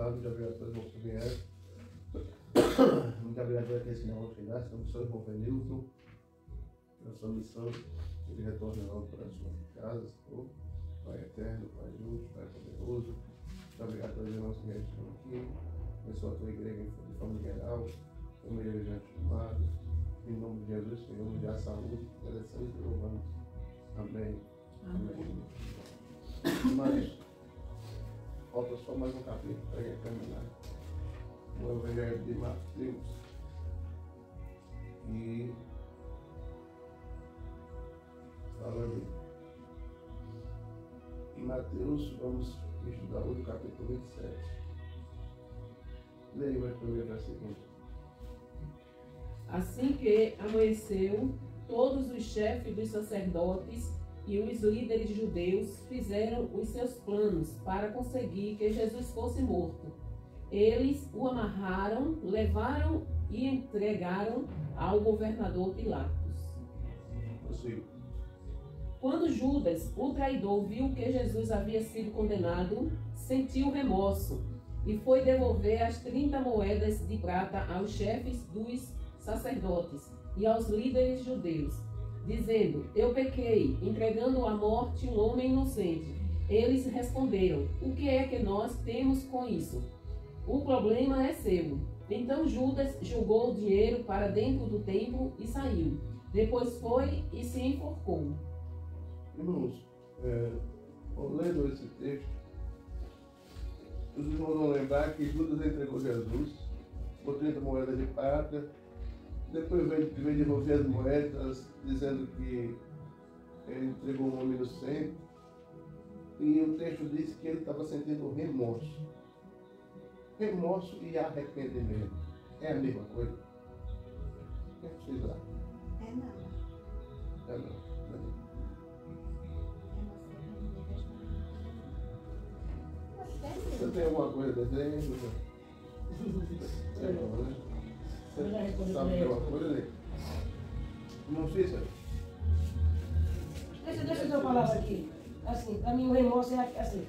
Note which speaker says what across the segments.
Speaker 1: lado, muito obrigado pelos irmãos que vieram. Muito obrigado por aqueles que não vão chegar, essa missão, irmão Venilton, pela sua missão, que ele retorne logo para a sua casa, Senhor. Pai eterno, Pai justo, Pai poderoso. Muito obrigado pelos irmãos que estão aqui. Abençoa a tua igreja de forma geral, família elegante amado. Em nome de Jesus, Senhor, nos dá saúde, agradecemos e louvamos. Amém. Amém. Mas falta só mais um capítulo para a gente terminar. O Evangelho de Mateus. E fala ali. Em Mateus, vamos estudar hoje o capítulo 27. Leia o primeiro versículo.
Speaker 2: Assim que amanheceu, todos os chefes dos sacerdotes e os líderes judeus fizeram os seus planos para conseguir que Jesus fosse morto. Eles o amarraram, levaram e entregaram ao governador Pilatos.
Speaker 1: Sim.
Speaker 2: Quando Judas, o traidor, viu que Jesus havia sido condenado, sentiu remorso e foi devolver as 30 moedas de prata aos chefes dos sacerdotes e aos líderes judeus, dizendo: eu pequei, entregando à morte um homem inocente. Eles responderam: o que é que nós temos com isso? O problema é seu. Então Judas jogou o dinheiro para dentro do templo e saiu. Depois foi e se enforcou.
Speaker 1: Irmãos, lendo esse texto, os irmãos vão lembrar que Judas entregou Jesus por 30 moedas de prata. Depois veio devolver as moedas, dizendo que ele entregou um homem inocente. E o texto diz que ele estava sentindo remorso. Remorso e arrependimento. É a mesma coisa? O que vocês acham?
Speaker 3: É não.
Speaker 1: É não. Você tem alguma coisa dizendo? É não, né? Você sabe de alguma coisa, né? Não sei, sabe?
Speaker 4: Deixa eu dar uma palavra aqui. Assim, para mim o remorso é assim.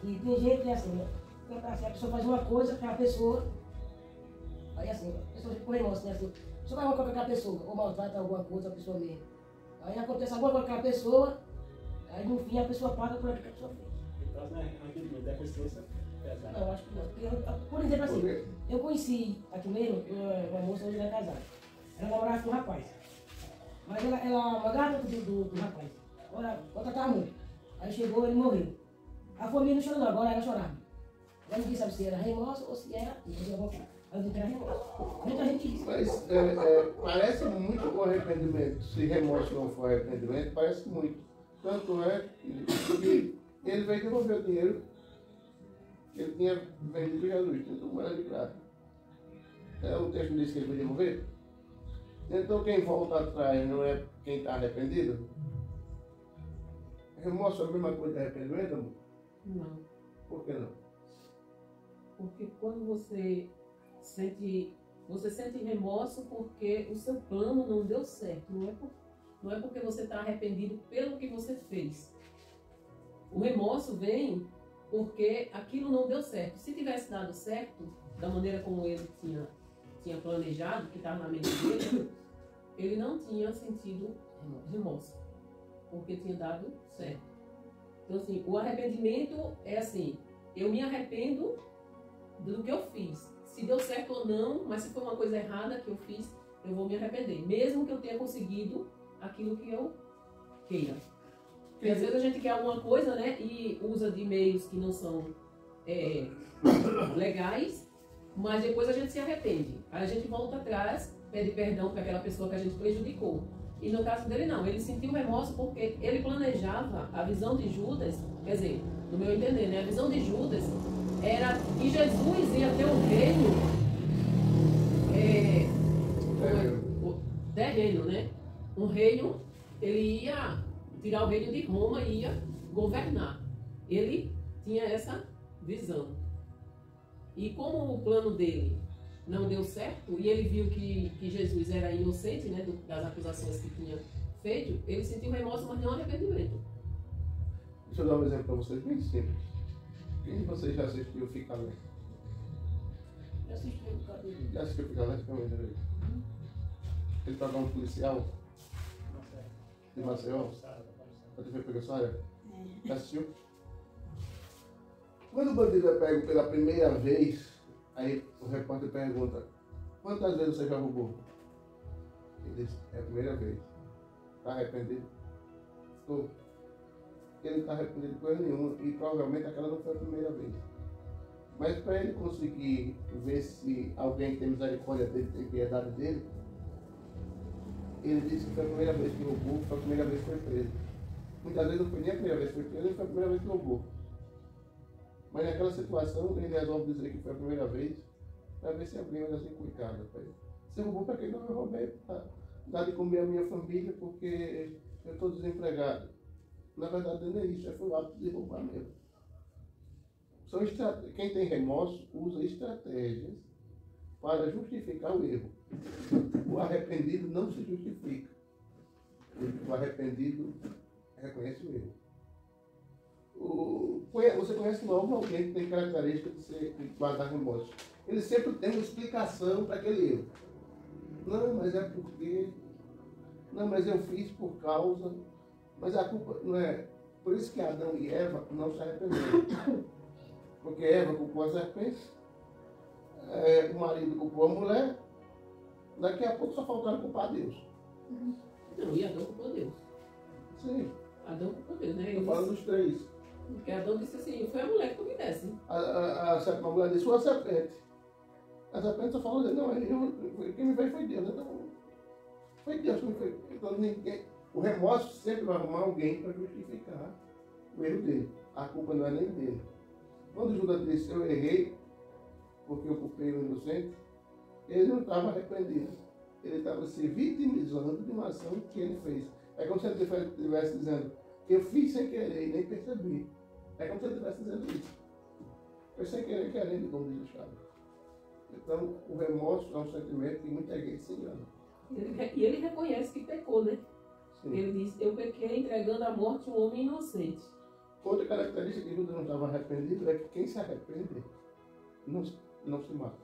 Speaker 4: Que tem gente que é assim, né? A pessoa faz uma coisa para a pessoa. Aí assim, a pessoa fica com remorso, né? Assim, a pessoa faz uma coisa com aquela pessoa, ou maltrata alguma coisa a pessoa mesmo. Aí acontece alguma coisa com aquela pessoa, aí no fim a pessoa paga por aquilo que a pessoa fez.
Speaker 5: Então, né, da consciência pesada.
Speaker 4: Não, acho que não. Por exemplo, assim, eu conheci aqui mesmo uma moça, hoje ela é casada. Ela namorava com um rapaz. Mas ela mandava do rapaz. Ela tratava muito. Aí chegou, ele morreu. A família não chorou não, agora ela chorava. Ela ninguém sabe se era remorso ou se era. Ela disse que era remorso. Muita gente disse.
Speaker 1: Mas parece muito com arrependimento. Se remorso não for arrependimento, parece muito. Tanto é que ele veio devolver o dinheiro que ele tinha vendido Jesus, 30 moedas de prata. O texto diz que ele veio devolver. Então quem volta atrás não é quem está arrependido? Remorso é a mesma coisa que arrependimento, amor?
Speaker 2: Não.
Speaker 1: Por que não?
Speaker 2: Porque quando você sente remorso porque o seu plano não deu certo. Não é porque você está arrependido pelo que você fez. O remorso vem porque aquilo não deu certo. Se tivesse dado certo, da maneira como ele tinha planejado, que estava na mente dele, ele não tinha sentido remorso, porque tinha dado certo. Então, assim, o arrependimento é assim: eu me arrependo do que eu fiz. Se deu certo ou não, mas se foi uma coisa errada que eu fiz, eu vou me arrepender, mesmo que eu tenha conseguido aquilo que eu queira. Porque às vezes a gente quer alguma coisa, né, e usa de meios que não são legais, mas depois a gente se arrepende. Aí a gente volta atrás, pede perdão para aquela pessoa que a gente prejudicou. E no caso dele não, ele sentiu remorso porque ele planejava, a visão de Judas, quer dizer, no meu entender, né, a visão de Judas era que Jesus ia ter um reino terreno, né? Um reino, ele ia tirar o reino de Roma e ia governar. Ele tinha essa visão. E como o plano dele não deu certo, e ele viu que Jesus era inocente, né, das acusações que tinha feito, ele sentiu remorso, mas não arrependimento.
Speaker 1: Deixa eu dar um exemplo para vocês bem simples. Quem de vocês já assistiu Fica Bem?
Speaker 4: Já assisti o cabelo.
Speaker 1: Já assistiu o Violência Câmera? Ele tá dando um policial
Speaker 5: Não sei.
Speaker 1: de Maceió.
Speaker 5: Passada.
Speaker 1: A TV Pegassória?
Speaker 3: É.
Speaker 1: Já assistiu? Quando o bandido é pego pela primeira vez, aí o repórter pergunta: quantas vezes você já roubou? Ele diz: é a primeira vez. Está arrependido? Estou. Ele não está arrependido de coisa nenhuma e provavelmente aquela não foi a primeira vez. Mas para ele conseguir ver se alguém tem misericórdia dele, tem piedade dele, ele disse que foi a primeira vez que roubou, foi a primeira vez que foi preso. Muitas vezes não foi nem a primeira vez que foi preso, nem foi a primeira vez que roubou. Mas naquela situação ele resolve dizer que foi a primeira vez, para ver se alguém olha assim com cara para ele. Você roubou para quem? Não, eu roubei para dar de comer a minha família porque eu estou desempregado. Na verdade não é isso, foi o ato de roubar mesmo. Quem tem remorso usa estratégias para justificar o erro. O arrependido não se justifica. O arrependido reconhece o erro. Você conhece logo alguém que tem característica de guardar remorso. Ele sempre tem uma explicação para aquele erro. Não, mas é porque... Não, mas eu fiz por causa... Mas a culpa não é... Por isso que Adão e Eva não se arrependeram. Porque Eva culpou a serpente, o marido culpou a mulher, daqui a pouco só faltaram culpar Deus.
Speaker 2: Não, e Adão culpou Deus.
Speaker 1: Sim,
Speaker 2: Adão culpou Deus, né?
Speaker 1: eu falo dos três.
Speaker 2: Porque Adão disse assim, foi a mulher que tu me desse.
Speaker 1: A mulher disse, foi a serpente. A serpente só falou, não, quem me veio foi Deus. Então, foi Deus que me fez. Então, o remorso sempre vai arrumar alguém para justificar o erro dele. A culpa não é nem dele. Quando Judas disse, eu errei, porque eu culpei o inocente, ele não estava arrependido. Ele estava se vitimizando de uma ação que ele fez. É como se ele estivesse dizendo, eu fiz sem querer e nem percebi. É como se ele estivesse dizendo isso. Foi sem querer, querendo, como diz o Chaves. Então, o remorso é um sentimento que muita gente se engana.
Speaker 2: E ele reconhece que pecou, né?
Speaker 1: Sim.
Speaker 2: Ele diz, eu pequei entregando à morte um homem inocente.
Speaker 1: Outra característica que Judas não estava arrependido é que quem se arrepende não se mata.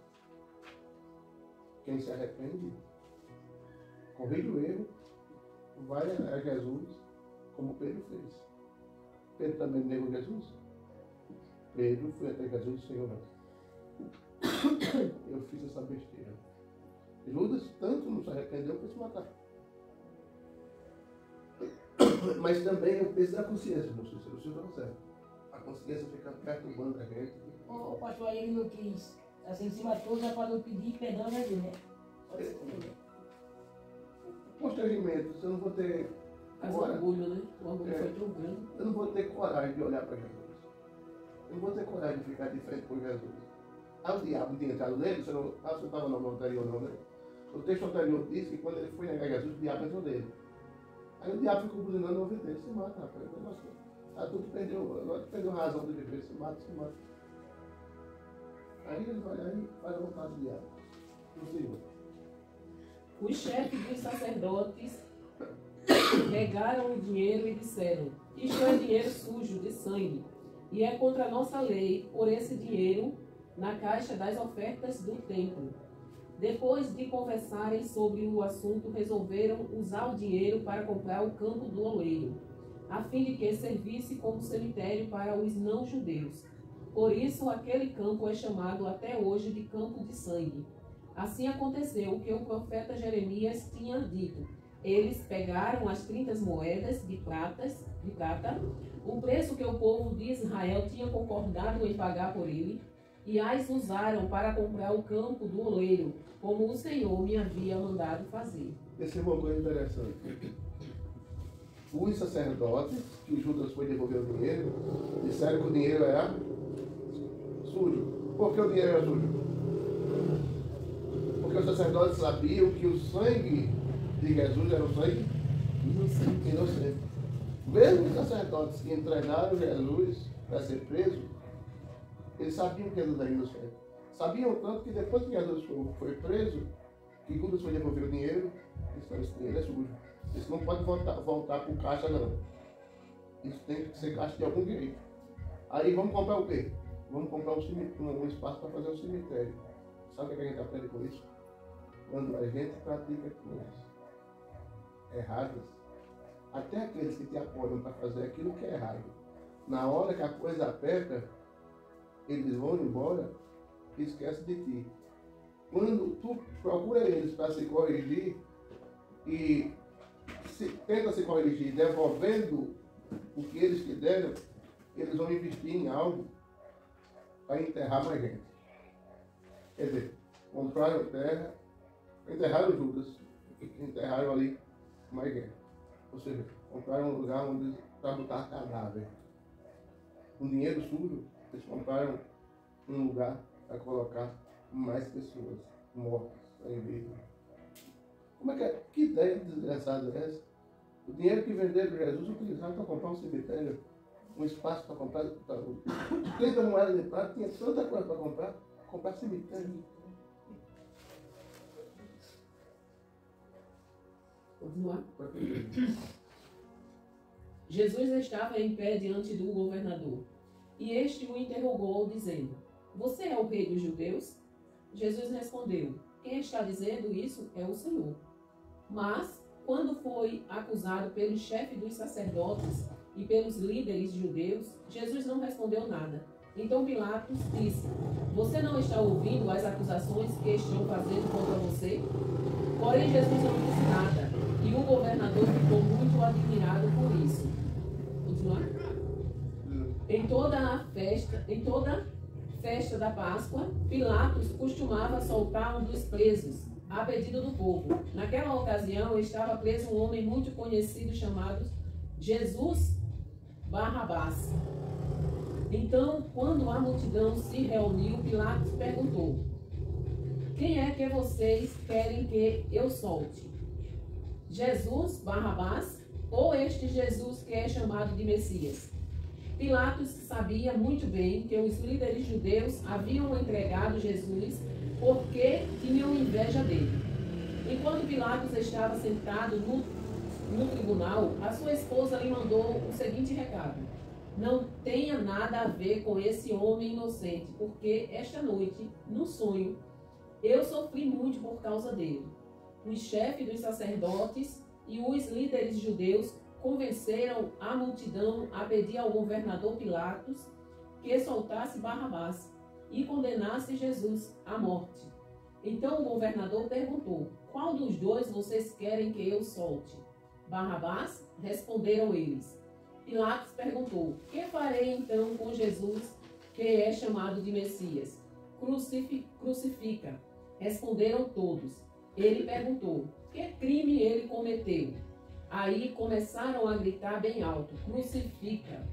Speaker 1: Quem se arrepende corrige o erro, vai a Jesus, como Pedro fez. Pedro também negou Jesus. Pedro foi até Jesus e disse, Senhor, eu fiz essa besteira. Judas tanto não se arrependeu para se matar. Mas também é o peso da consciência, não sei se você não certo. A consciência fica perturbando a gente.
Speaker 4: O pastor aí ele não quis, assim, se matou já para não pedir perdão a Jesus, né? Pode ser também.
Speaker 1: Constrangimento, eu não vou ter
Speaker 2: Mas o orgulho, né? O orgulho foi tão grande.
Speaker 1: eu não vou ter coragem de olhar para Jesus. Eu não vou ter coragem de ficar de frente com Jesus. O diabo tinha entrado nele, você estava no anterior não, né? O texto anterior diz que quando ele foi negar Jesus, o diabo entrou nele. Aí o diabo ficou buzinando no ouvido dele, se mata, rapaz. Agora tu perdeu razão de viver, se mata. Aí ele vai lá e faz a vontade do diabo. Possível.
Speaker 2: Os chefes dos sacerdotes pegaram o dinheiro e disseram, isto é dinheiro sujo de sangue, e é contra a nossa lei por esse dinheiro na caixa das ofertas do templo. Depois de conversarem sobre o assunto, resolveram usar o dinheiro para comprar o campo do oleiro, a fim de que servisse como cemitério para os não-judeus. Por isso, aquele campo é chamado até hoje de Campo de Sangue. Assim aconteceu o que o profeta Jeremias tinha dito. Eles pegaram as 30 moedas de prata, o preço que o povo de Israel tinha concordado em pagar por ele, e as usaram para comprar o campo do oleiro, como o Senhor me havia mandado fazer.
Speaker 1: Esse é uma coisa interessante. Os sacerdotes, que Judas foi devolver o dinheiro, disseram que o dinheiro era sujo. Por que o dinheiro era sujo? Porque os sacerdotes sabiam que o sangue de Jesus era um sangue inocente. Mesmo os sacerdotes que entregaram Jesus para ser preso, eles sabiam que Jesus era inocente. Sabiam tanto que depois que Jesus foi preso, que Judas foi devolver o dinheiro, esse dinheiro é sujo. Isso não pode voltar para o caixa, não. Isso tem que ser caixa de algum jeito. Aí vamos comprar o quê? Vamos comprar um espaço para fazer um cemitério. sabe o que a gente aprende com isso? Quando a gente pratica coisas erradas, até aqueles que te apoiam para fazer aquilo que é errado, na hora que a coisa aperta, eles vão embora e esquecem de ti. Quando tu procura eles para se corrigir e tenta se corrigir devolvendo o que eles te deram, eles vão investir em algo para enterrar mais gente. Quer dizer, compraram terra, enterraram Judas, enterraram ali mais gente. Ou seja, compraram um lugar onde para botar cadáver. Com dinheiro sujo, eles compraram um lugar para colocar mais pessoas mortas em vida. Como é que é? Que ideia desgraçada é essa? O dinheiro que venderam Jesus utilizaram para comprar um cemitério, um espaço para comprar 30 moedas de prata, tinha tanta coisa para comprar cemitério.
Speaker 2: Continuar. Jesus estava em pé diante do governador, e este o interrogou, dizendo: Você é o rei dos judeus? Jesus respondeu: Quem está dizendo isso é o Senhor. Mas, quando foi acusado pelo chefe dos sacerdotes e pelos líderes judeus, Jesus não respondeu nada. Então Pilatos disse: Você não está ouvindo as acusações que estão fazendo contra você? Porém, Jesus não disse nada, e o governador ficou muito admirado por isso. Continuar? Em toda festa da Páscoa, Pilatos costumava soltar um dos presos, a pedido do povo. Naquela ocasião, estava preso um homem muito conhecido chamado Jesus Barrabás. Então, quando a multidão se reuniu, Pilatos perguntou: Quem é que vocês querem que eu solte? Jesus Barrabás ou este Jesus que é chamado de Messias? Pilatos sabia muito bem que os líderes judeus haviam entregado Jesus porque tinham inveja dele. Enquanto Pilatos estava sentado no tribunal, a sua esposa lhe mandou o seguinte recado: Não tenha nada a ver com esse homem inocente, porque esta noite, no sonho, eu sofri muito por causa dele. Os chefes dos sacerdotes e os líderes judeus convenceram a multidão a pedir ao governador Pilatos que soltasse Barrabás e condenasse Jesus à morte. Então o governador perguntou: Qual dos dois vocês querem que eu solte? Barrabás? Responderam eles. Pilatos perguntou: Que farei então com Jesus, que é chamado de Messias? Crucifica. Responderam todos. Ele perguntou: Que crime ele cometeu? Aí começaram a gritar bem alto: Crucifica.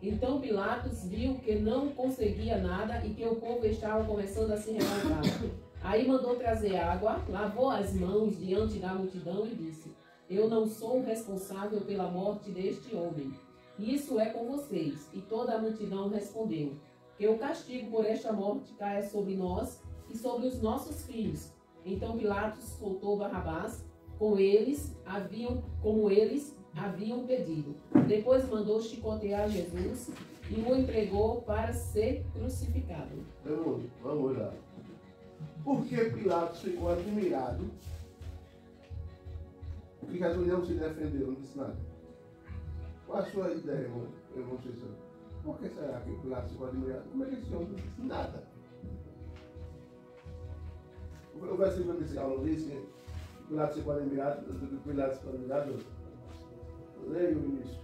Speaker 2: Então Pilatos viu que não conseguia nada e que o povo estava começando a se revoltar. Aí mandou trazer água, lavou as mãos diante da multidão e disse: Eu não sou responsável pela morte deste homem. Isso é com vocês. E toda a multidão respondeu: Que o castigo por esta morte caia sobre nós e sobre os nossos filhos. Então Pilatos soltou Barrabás, como eles haviam pedido. Depois mandou chicotear Jesus e o entregou para ser crucificado.
Speaker 1: Vamos lá. Por que Pilatos ficou admirado? Porque Jesus não se defendeu, não disse nada. Qual a sua ideia, irmão Cícero? Por que será que Pilatos ficou admirado? Como é que esse homem não disse nada? O versículo inicial não disse que Pilatos ficou admirado, leia o início.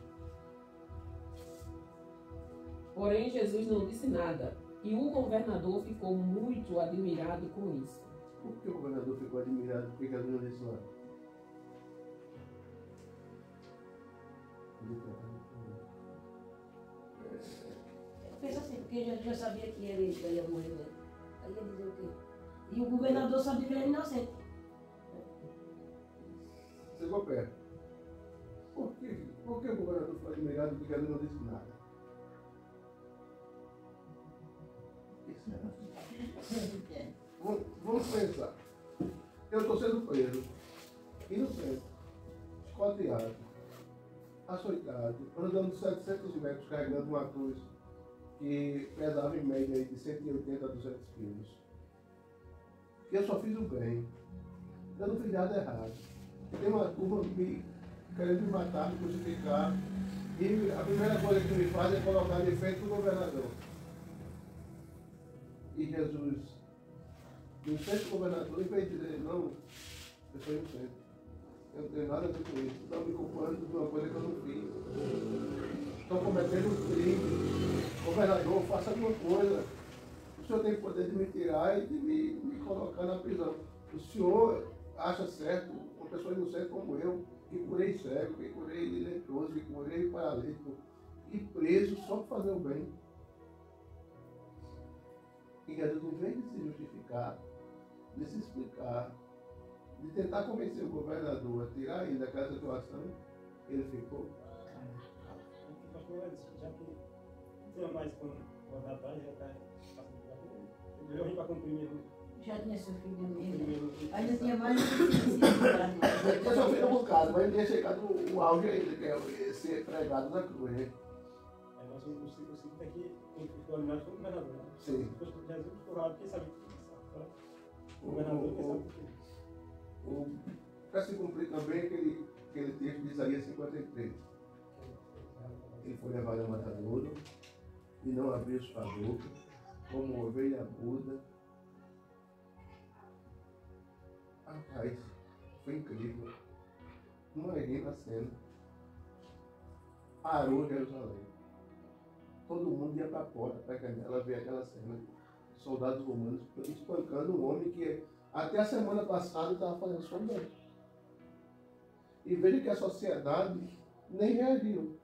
Speaker 2: Porém, Jesus não disse nada, e o governador ficou muito admirado com isso.
Speaker 1: Por que o governador ficou admirado? Por que Jesus não disse nada?
Speaker 4: Eu penso assim, porque ele já sabia que ele ia morrer, né? Aí ia dizer o quê? E o governador sabia que ele era inocente.
Speaker 1: Chegou perto. Por que o governador foi admirado porque ele não disse nada? Vamos pensar. Eu estou sendo preso, inocente, escoteado, açoitado, andando 700 metros carregando uma cruz que pesava em média de 180 a 200 quilos. que eu só fiz o bem. Eu não fiz nada errado. Tem uma turma me querendo me matar, me crucificar. E a primeira coisa que me faz é colocar de frente do governador. E Jesus, no frente do governador, em vez de dizer, não, eu sou inocente. Eu não tenho nada a ver com isso. Estão me culpando de uma coisa que eu não fiz. Estão cometendo um crime. Governador, faça alguma coisa. O senhor tem o poder de me tirar e de me colocar na prisão. O senhor acha certo, uma pessoa inocente como eu, que curei cego, que curei leproso, que curei paralítico, e preso só para fazer o bem. E Jesus, em vez de se justificar, de se explicar, de tentar convencer o governador a tirar ele daquela situação, ele ficou.
Speaker 5: O pastor vai dizer, já que tinha mais com o rapaz, já está passando por aqui. Eu vim para cumprir mesmo.
Speaker 3: Já tinha sofrido mesmo.
Speaker 5: Mesmo.
Speaker 3: Ainda tinha mais do que se
Speaker 1: Eu só fiz um bocado, mas ele tinha chegado o auge ainda, que é ser pregado na cruz, né?
Speaker 5: Aí nós, o ciclo está aqui, o governador foi o governador, né?
Speaker 1: Sim.
Speaker 5: Depois que Jesus ficou raro, quem sabe o que é. O governador, quem sabe o que é.
Speaker 1: Para se cumprir também aquele texto de Isaías 53. Ele foi levado ao matadouro e não abriu sua boca, como ovelha muda. Rapaz, foi incrível. Imagina a cena. Parou Jerusalém. Todo mundo ia para a porta, para a janela, ver aquela cena. Soldados romanos espancando um homem que até a semana passada estava fazendo só bem. E veja que a sociedade nem reagiu.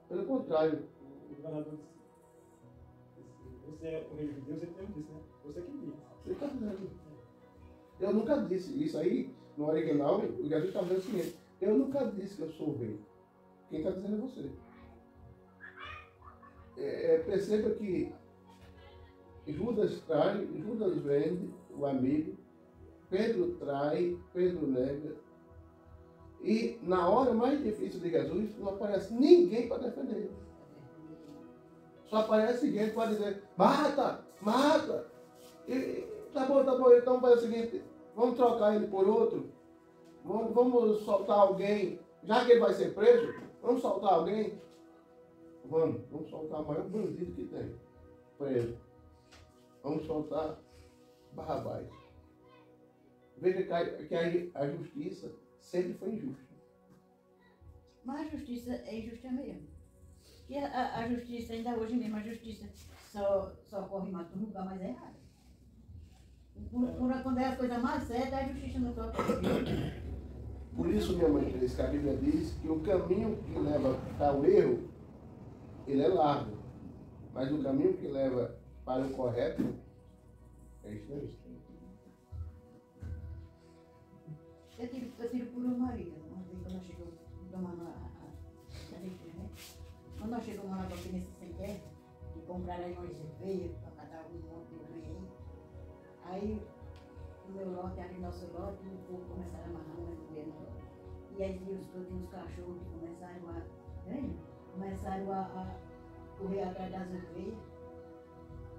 Speaker 1: Pelo contrário.
Speaker 5: O governador disse, você é o rei de Deus, ele mesmo disse, né? Você que diz.
Speaker 1: Você está dizendo. Eu nunca disse isso aí, no original, o Jesus está dizendo o seguinte, eu nunca disse que eu sou o rei. Quem está dizendo é você. Perceba que Judas trai, Judas vende o amigo, Pedro trai, Pedro nega. E na hora mais difícil de Jesus, não aparece ninguém para defender ele. Só aparece gente para dizer, mata, mata. E, tá bom, então faz o seguinte, vamos trocar ele por outro. Vamos soltar alguém, já que ele vai ser preso, vamos soltar alguém. Vamos soltar o maior bandido que tem, preso. Vamos soltar Barrabás. Veja que a justiça sempre foi injusta.
Speaker 3: Mas a justiça é injusta mesmo. E a justiça, ainda hoje mesmo, a justiça só corre mais no lugar mais errado. Quando é a coisa mais certa, a justiça não toca.
Speaker 1: Por isso, minha mãe diz que a Bíblia diz que o caminho que leva para o erro, ele é largo. Mas o caminho que leva para o correto é estreito.
Speaker 3: Eu tiro por uma Maria. Uma vez quando nós chegamos tomando a leitura, né? Quando nós chegamos lá para Penência Sem Terra, e compraram aí uma cerveja, para cada um monte de rei aí. O meu lote, ali nosso lote, o povo começaram a amarrar uma mulher no lote. E aí tinha uns cachorros que começaram a correr atrás das ovelhas.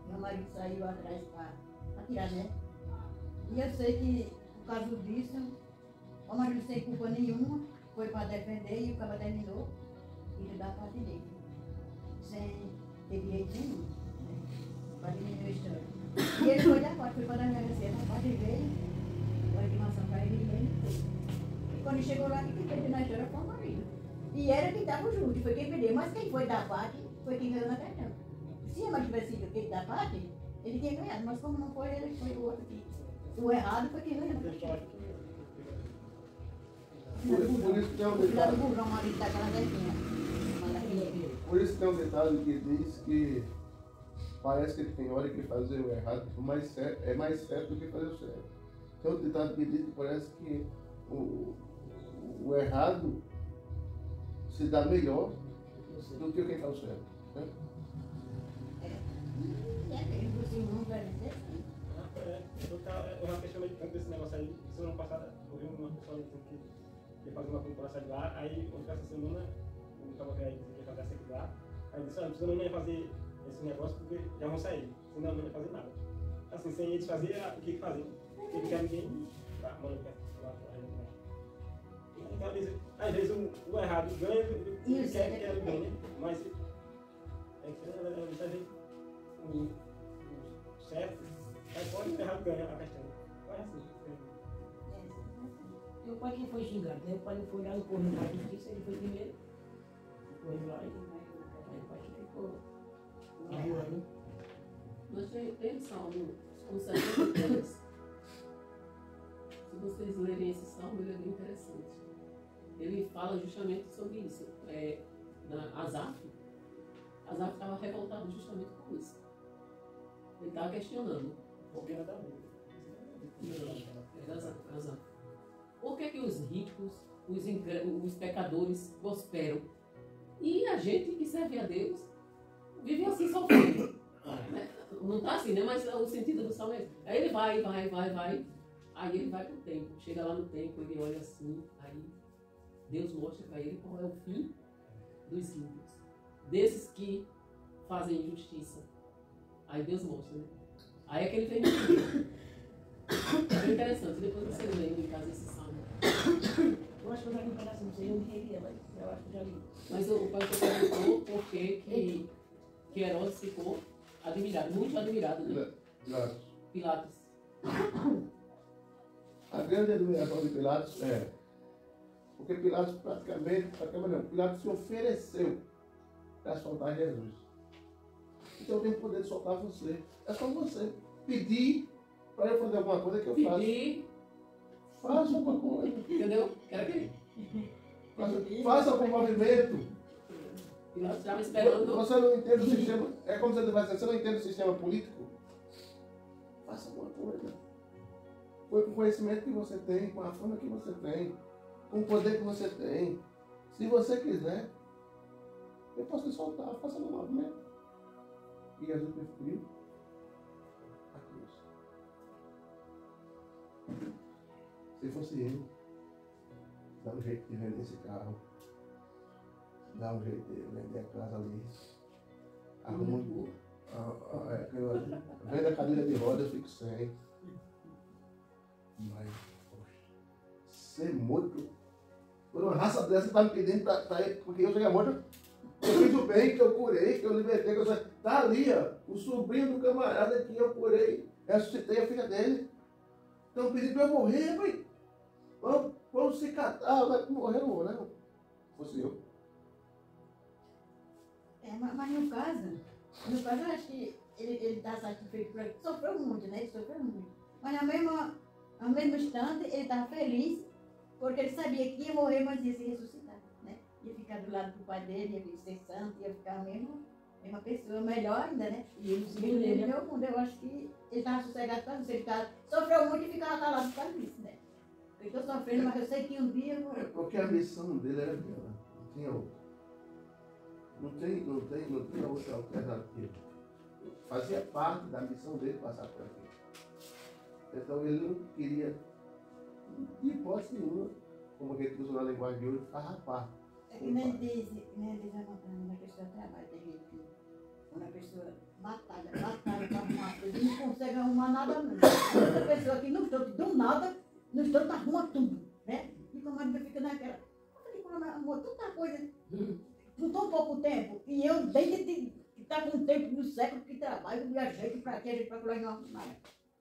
Speaker 3: Meu marido saiu atrás para tirar, né? E eu sei que, por causa disso, o marido sem culpa nenhuma, foi para defender e o cara terminou e da parte dele. Sem ter direito nenhum, né? Para diminuir a história. E ele foi da parte, foi para dar minha receita, a parte veio, a intimação para ele veio. E quando ele chegou lá, quem perdeu na história foi o marido. E era quem estava junto, foi quem perdeu. Mas quem foi da parte, foi quem ganhou na questão. Se a mãe tivesse sido aquele da parte, ele tinha ganhado. Mas como não foi, ele foi o outro que. O errado foi quem ganhou na questão.
Speaker 1: Por isso que tem um detalhe. Por isso tem um detalhe que diz que parece que tem hora que fazer o errado é mais certo do que fazer o certo. Tem um ditado que diz que parece que o errado se dá melhor do que quem faz o certo. Né?
Speaker 5: Eu já questionei tanto esse negócio aí. Semana passada, eu vi uma pessoa que ia fazer uma concorrência de lá, aí essa semana, eu estava aí que ia fazer essa aqui lá, aí eu disse, olha, você não ia fazer esse negócio porque já vão sair, senão não ia fazer nada. Assim, sem eles fazer, o que fazer? ele quer ninguém pra mano lá atrás. Às vezes o errado ganha, ele quer que ele ganhe, mas às vezes o certo, aí pode o errado ganha a questão. Vai assim.
Speaker 4: Meu pai que foi xingado, meu pai não foi lá no correio da justiça, ele foi primeiro. Correu lá e aí o pai ficou na rua, né?
Speaker 2: Mas tem salmo, com 73. Se vocês lerem esse salmo, ele é bem interessante. Ele fala justamente sobre isso. Asaf estava revoltado justamente com isso. Ele estava questionando.
Speaker 5: Porque era da vida.
Speaker 2: Asaf. Por que os ricos, os pecadores prosperam? E a gente que serve a Deus vive assim sofrendo. Não está assim, né? Mas o sentido do salmo é esse. Aí ele vai. Aí ele vai pro templo. Chega lá no templo, ele olha assim. Aí Deus mostra para ele qual é o fim dos ímpios. Desses que fazem injustiça. Aí Deus mostra, né? Aí é que ele vem no é bem interessante. Depois você lê em casa esse salmo.
Speaker 4: Eu acho que eu já li um pedacinho, não sei onde ele é, mas eu acho que já li.
Speaker 2: Mas o pastor perguntou por que Herodes ficou admirado, muito admirado, né? Pilatos.
Speaker 1: A grande admiração de Pilatos é porque Pilatos praticamente não, Pilatos se ofereceu para soltar Jesus. Então eu tenho o poder de soltar você. É só você pedir para eu fazer alguma coisa que eu faço.
Speaker 2: Pedir.
Speaker 1: Faça alguma coisa.
Speaker 2: Entendeu? Quero que
Speaker 1: Faça algum movimento.
Speaker 2: Pilatos estava esperando.
Speaker 1: Você não entende o sistema. É como você vai dizer, você não entende o sistema político? Faça alguma coisa. Foi com o conhecimento que você tem, com a fama que você tem, com o poder que você tem. Se você quiser, eu posso lhe soltar, faça um movimento. E Jesus preferiu a cruz. Se fosse ele, dá um jeito de vender esse carro. Dá um jeito de vender a casa ali. Arruma vende a cadeira de roda, eu fico sem. Mas, poxa, ser morto por uma raça dessa, você está me pedindo para ir, porque eu cheguei morto. Eu fiz o bem, que eu curei, que eu libertei, que eu saí. Tá ali, ó, o sobrinho do camarada que eu curei, ressuscitei a filha dele. Estão pedindo para eu morrer, pai. Vamos se catar, vai morrer, não vou, né? Se fosse eu.
Speaker 3: Mas no caso, eu acho que ele está satisfeito por ele. Sofreu muito, né? Ele sofreu muito. Mas ao mesmo instante, ele estava feliz, porque ele sabia que ia morrer, mas ia se ressuscitar, né? Ia ficar do lado do pai dele, ia ser santo, ia ficar a mesma pessoa, melhor ainda, né?
Speaker 4: E ele se
Speaker 3: Ele
Speaker 4: vendeu, né?
Speaker 3: meu mundo, eu acho que ele estava sossegado para isso. Ele sofreu muito e ficava calado por causa disso, né? Eu estou sofrendo, mas eu sei que um dia eu vou...
Speaker 1: Porque a missão dele era aquela, não tinha outra. Não tem outra alternativa. Fazia parte da missão dele passar por aqui. Então ele não queria, de hipótese nenhuma, como a gente usa na linguagem de hoje, farrapar.
Speaker 3: É que nem diz na questão do trabalho, tem gente que quando a pessoa batalha para arrumar as coisas, não consegue arrumar nada mesmo. Outra pessoa que não do nada, no instante arruma tudo, né? E como a gente fica naquela, arrumou tanta coisa, com tão pouco tempo, e eu desde que está com o tempo do século que trabalho, viajei para aqui, a gente procura não arrumar nada,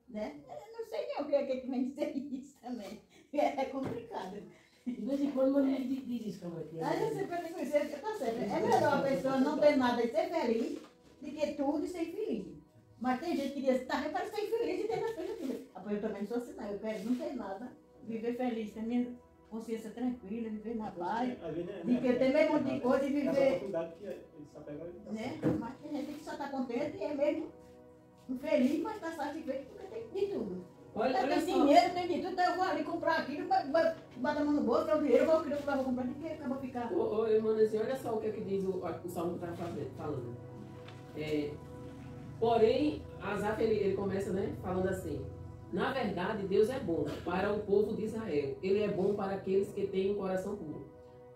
Speaker 3: né? Eu não sei nem o que é que vem dizer isso também, é complicado.
Speaker 4: De vez em quando, mas ele diz isso como é que é.
Speaker 3: Aí você pode conhecer, tá certo. É melhor a pessoa não ter nada e ser feliz do que tudo e ser infeliz. Mas tem gente que diz, tá bem para ser infeliz e ter as coisas tudo. Eu também não sou assim, não. Eu quero não ter nada, viver feliz, ter minha consciência tranquila, viver na paz. De que ter meio monte de coisa e viver. Né? Mas tem gente que só está contente e é mesmo infeliz, mas está satisfeito porque tem de tudo.
Speaker 2: Olha
Speaker 3: Tem
Speaker 2: só.
Speaker 3: dinheiro, tem de tudo, então eu vou ali comprar aquilo, bota a mão no bolso, dá o dinheiro, eu vou comprar, porque acaba ficar.
Speaker 2: Ô, irmãzinho, olha só o que diz o salmo que está falando. Porém, Asaf, ele começa, né, falando assim: na verdade, Deus é bom para o povo de Israel. Ele é bom para aqueles que têm um coração puro.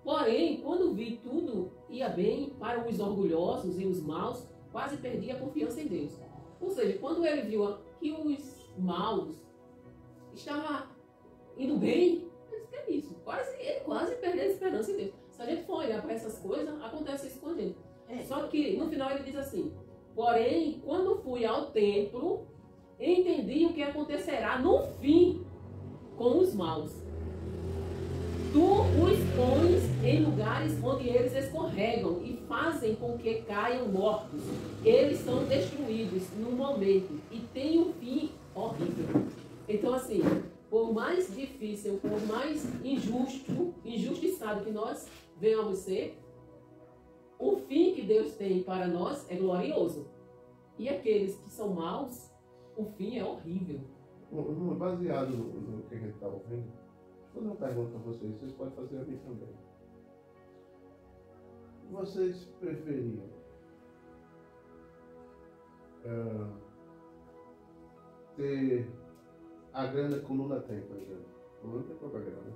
Speaker 2: Porém, quando vi tudo ia bem para os orgulhosos e os maus, quase perdi a confiança em Deus. Ou seja, quando ele viu que os maus estava indo bem. Eu disse, que é isso? Ele quase perdeu a esperança em Deus. Se a gente for olhar para essas coisas, acontece isso com a gente. Só que no final ele diz assim: porém, quando fui ao templo, entendi o que acontecerá no fim com os maus. Tu os pões em lugares onde eles escorregam e fazem com que caiam mortos. Eles são destruídos no momento e têm um fim horrível. Então, assim, por mais difícil, por mais injustiçado que nós venhamos ser, o fim que Deus tem para nós é glorioso. E aqueles que são maus, o fim é horrível.
Speaker 1: Baseado no que a gente está ouvindo, vou fazer uma pergunta a vocês podem fazer a mim também. Vocês preferiam ter a grana que o Lula tem, por exemplo? O Lula tem pouca grana, né?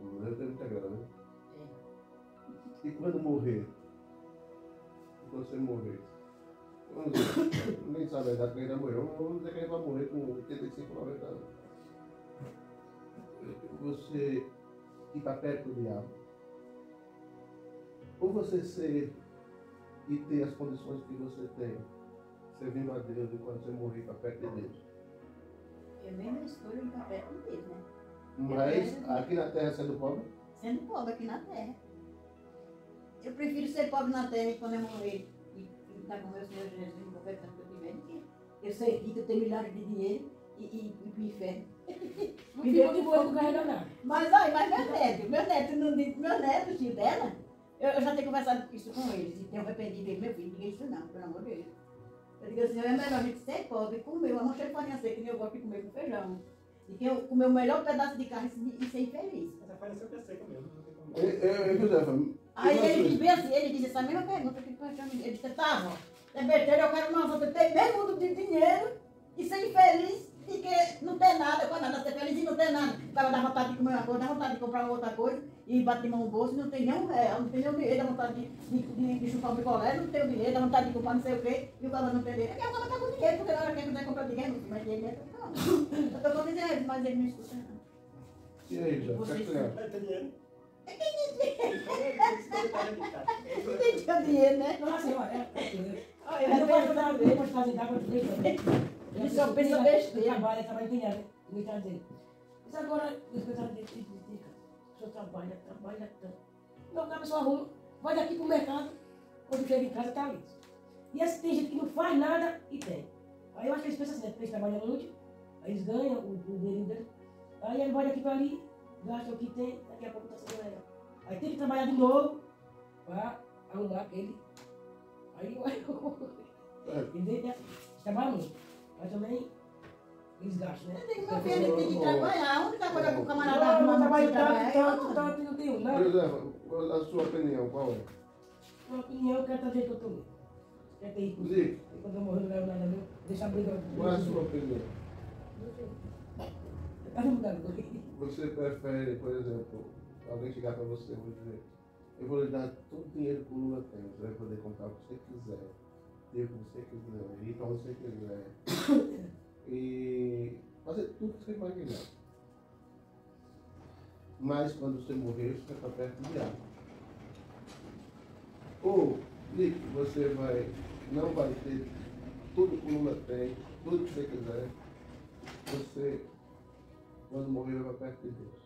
Speaker 1: O Lula tem muita grana, né? E quando morrer? E quando você morrer? Vamos dizer, ninguém sabe a idade que ele ainda morreu, mas vamos dizer que ele vai morrer com 85, 90 anos. Você ir para perto do diabo? Ou você ser e ter as condições que você tem, servindo a Deus, e quando você morrer para perto de Deus?
Speaker 3: Eu mesmo escolho ir para perto dele, né?
Speaker 1: Mas aqui na terra sendo pobre?
Speaker 3: Sendo pobre aqui na terra. Eu prefiro ser pobre na terra e quando eu morrer e estar com o meu Senhor Jesus, qualquer tanto que eu tiver, do que eu ser rico, eu ter milhares de dinheiro e ir para o inferno.
Speaker 4: Não ficou de boa, não carrega nada.
Speaker 3: Mas olha, meu neto não disse, meu neto, tio dela, eu já tenho conversado isso com eles, e tenho arrependido dele, meu filho, ninguém isso não, pelo amor de Deus. Eu digo assim, é melhor a gente ser pobre, comer uma mancha de farinha seca, que nem eu gosto de comer com feijão. E que eu comer o melhor pedaço de carne e ser infeliz.
Speaker 5: Essa farinha sempre é seca mesmo, não tem como.
Speaker 1: José,
Speaker 3: Aí ele disse bem assim, ele disse essa mesma pergunta que ele disse, tá, vó, é besteira, eu quero uma volta, ter meio mundo de dinheiro e ser infeliz e que não ter nada, com nada, ser feliz e não ter nada. O cara dá vontade de comer uma coisa, dá vontade de comprar outra coisa e bater mão no bolso, não tem nem um real, não tem nem o dinheiro, dá vontade de chupar um picolé, não tem o dinheiro, dá vontade de comprar não sei o quê, e o cara não tem dinheiro. É que o cara tá com dinheiro, porque na hora que ele quiser comprar dinheiro, mas dinheiro não. Eu tô dizendo, mas ele não escuta não.
Speaker 1: E aí, José, o que é que você acha?
Speaker 5: Vai ter dinheiro?
Speaker 3: Não tem dinheiro, né?
Speaker 4: Não, assim, olha,
Speaker 3: Olha,
Speaker 4: eu posso dar bem, posso fazer dar para tudo também.
Speaker 3: Ele só pensa besteira.
Speaker 4: Trabalha empenhado, não está dele. Mas agora, os coitados dele, o senhor trabalha tanto. Não, a pessoa arruma, vai daqui para o mercado, quando chega em casa, está ali. E assim, tem gente que não faz nada e tem. Aí eu acho que eles pensam assim, né? Porque eles trabalham muito, aí eles ganham o dinheiro deles. Aí ele vai daqui para ali, gasta o que tem, daqui a pouco está sendo melhor. Aí tem que trabalhar de novo para arrumar aquele. Aí ele trabalha muito. Mas também eles gastam, né?
Speaker 3: Eu digo, meu filho, ele tem que trabalhar. A única coisa que o camarada
Speaker 4: Não,
Speaker 3: arruma
Speaker 4: não trabalho
Speaker 3: pra trabalhar é eu.
Speaker 4: tanto, não tenho, não.
Speaker 1: José, a sua opinião, qual é?
Speaker 4: Minha opinião, eu quero trazer que eu tô mesmo. Quer ter isso.
Speaker 1: Zico,
Speaker 4: Quando eu morrer, não ganho nada meu. Deixa a briga.
Speaker 1: qual é a sua opinião?
Speaker 4: Tá mudando.
Speaker 1: Você prefere, por exemplo, alguém chegar para você e dizer: eu vou lhe dar todo o dinheiro que o Lula tem, você vai poder comprar o que você quiser, ter o que você quiser, ir para onde você quiser, e fazer tudo que você imaginar. Mas quando você morrer, você vai estar perto do diabo. Ou, Nick, você não vai ter tudo que o Lula tem, tudo que você quiser, você, quando morrer, vai perto de Deus.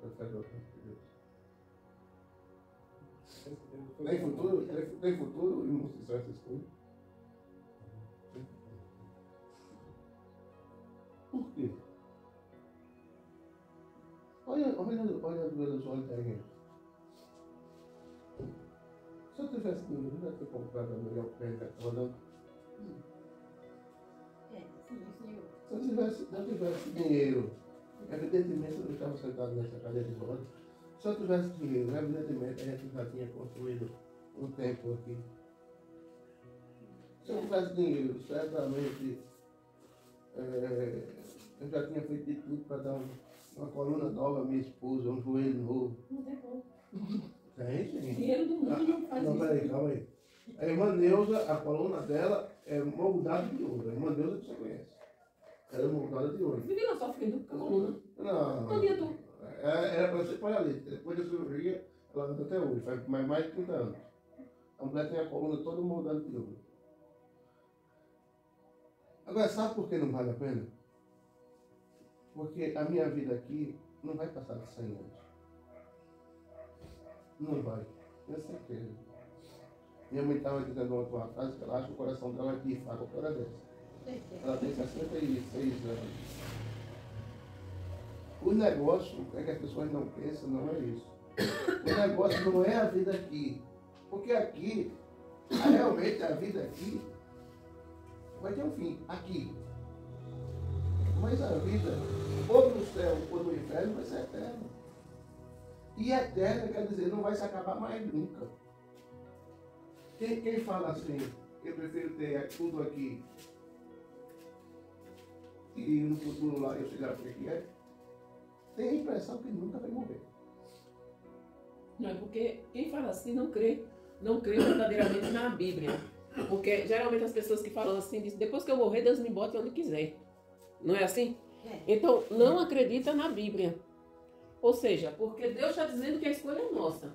Speaker 1: Prefere o perto de Deus. Tem futuro e não se são essas coisas? Por quê? Olha nos olhos da gente. Se eu tivesse dinheiro, eu ia ter comprado a melhor pele da corda. Se eu tivesse dinheiro, evidentemente eu não estava sentado nessa cadeira de rodas. Se eu tivesse dinheiro, evidentemente a gente já tinha construído um templo aqui. Se eu tivesse dinheiro, certamente eu já tinha feito de tudo para dar uma coluna nova à minha esposa, um joelho novo.
Speaker 2: Não tem como.
Speaker 1: Tem, sim.
Speaker 2: Dinheiro do mundo não faz
Speaker 1: Não,
Speaker 2: isso.
Speaker 1: peraí, calma aí. A irmã Neuza, a coluna dela é moldada de ouro. A irmã Neuza que você conhece. Era moldada de ouro.
Speaker 2: Vivi lá sofrendo com a coluna.
Speaker 1: Não.
Speaker 2: Todo dia tu.
Speaker 1: Era para você parar ali. Depois da cirurgia, ela anda até hoje. Faz mais de 30 anos. A mulher tem a coluna toda moldada de ouro. Agora, sabe por que não vale a pena? Porque a minha vida aqui não vai passar de 100 anos. Não vai. Tenho certeza. Minha mãe estava dizendo uma tua frase que ela acha o coração dela aqui, fala qualquer hora dessa. Ela tem 66 anos. O negócio é que as pessoas não pensam, não é isso. O negócio não é a vida aqui. Porque aqui, realmente a vida aqui, vai ter um fim. Aqui. Mas a vida, ou no céu ou no inferno, vai ser eterna. E eterna quer dizer, não vai se acabar mais nunca. Quem fala assim, eu prefiro ter tudo aqui e no futuro lá eu sei lá o que é, tem a impressão que nunca vai morrer.
Speaker 2: Não, é porque quem fala assim não crê verdadeiramente na Bíblia. Porque geralmente as pessoas que falam assim dizem, depois que eu morrer, Deus me bote onde quiser. Não é assim? Então, não acredita na Bíblia. Ou seja, porque Deus está dizendo que a escolha é nossa.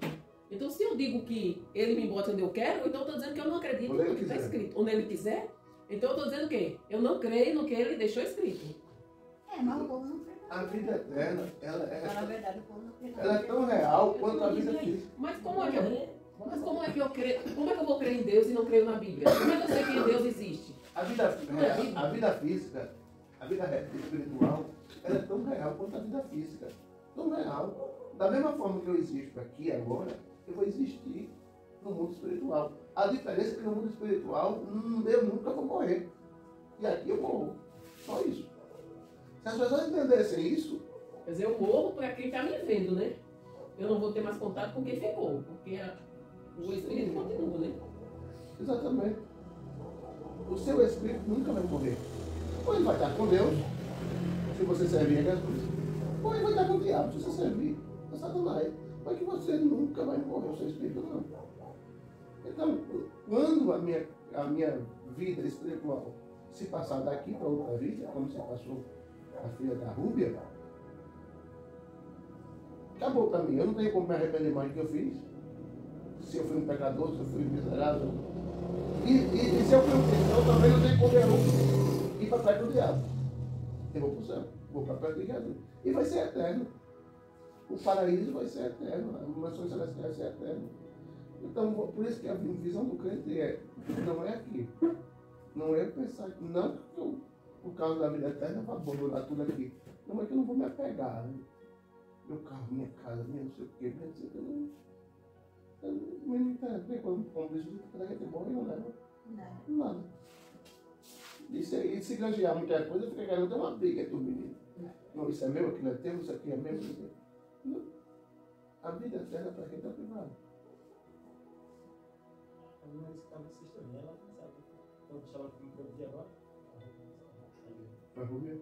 Speaker 2: Então, se eu digo que Ele me bota onde eu quero, então eu estou dizendo que eu não acredito no que está escrito. Onde Ele quiser, então eu estou dizendo o quê? Eu não creio no que Ele deixou escrito.
Speaker 3: Mas o povo não crê.
Speaker 1: A vida eterna, ela
Speaker 3: Na verdade, o povo não crê.
Speaker 1: é tão real quanto a vida física.
Speaker 2: Mas como é que eu creio? Como é que eu vou crer em Deus e não creio na Bíblia? Como é que eu sei que Deus existe?
Speaker 1: A vida física, a vida espiritual, ela é tão real quanto a vida física. Tão real. Da mesma forma que eu existo aqui agora, eu vou existir no mundo espiritual. A diferença é que no mundo espiritual, eu nunca vou morrer. E aqui eu morro. Só isso. Se as pessoas entendessem isso,
Speaker 2: Quer dizer, eu morro para quem está me vendo, né? Eu não vou ter mais contato com quem ficou, porque o espírito continua, né?
Speaker 1: exatamente. O seu espírito nunca vai morrer. Ou ele vai estar com Deus, se você servir a Jesus, ou ele vai estar com o diabo, se você servir a Satanás. Mas que você nunca vai morrer, o seu espírito não. Então, quando a minha vida espiritual se passar daqui para outra vida, como se passou a filha da Rúbia, acabou para mim. Eu não tenho como me arrepender mais do que eu fiz. Se eu fui um pecador, se eu fui um miserável. E se eu fui um cristão, também não tenho como ir para perto do diabo. Eu vou para o céu, vou para perto de Jesus. E vai ser eterno. O paraíso vai ser eterno, a mansão celestial vai ser eterna. Então, por isso que a visão do crente não é aqui. Não é pensar, não que eu, por causa da vida eterna, eu vou abandonar tudo aqui. Não é que eu não vou me apegar. Né? Meu carro, minha casa, minha não sei o quê, minha não sei o quê. Não interessa. Como diz a gente morre, não leva nada. E se granjear muita coisa, fica querendo ter uma briga entre os meninos. Não, isso é meu, aquilo é teu, isso aqui é meu. Não. A vida eterna é para quem está privado.
Speaker 5: A minha estava assistindo ela, sabe? Então, deixa ela me produzir agora.
Speaker 1: Vai Rubia?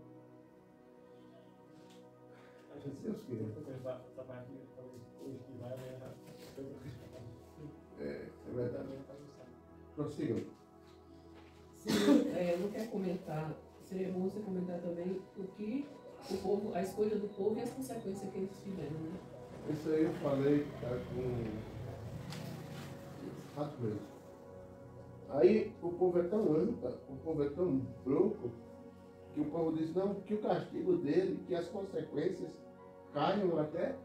Speaker 5: A gente
Speaker 1: Deus queira.
Speaker 5: essa parte talvez hoje que vai, né?
Speaker 1: É verdade. Prossigam.
Speaker 2: Não quer comentar, seria bom você comentar também o que o povo, a escolha do povo e as consequências que eles tiveram, né?
Speaker 1: Isso aí eu falei com 4 vezes. Aí o povo é tão anta, o povo é tão broco, que o povo diz, não, que o castigo dele, que as consequências caiam até,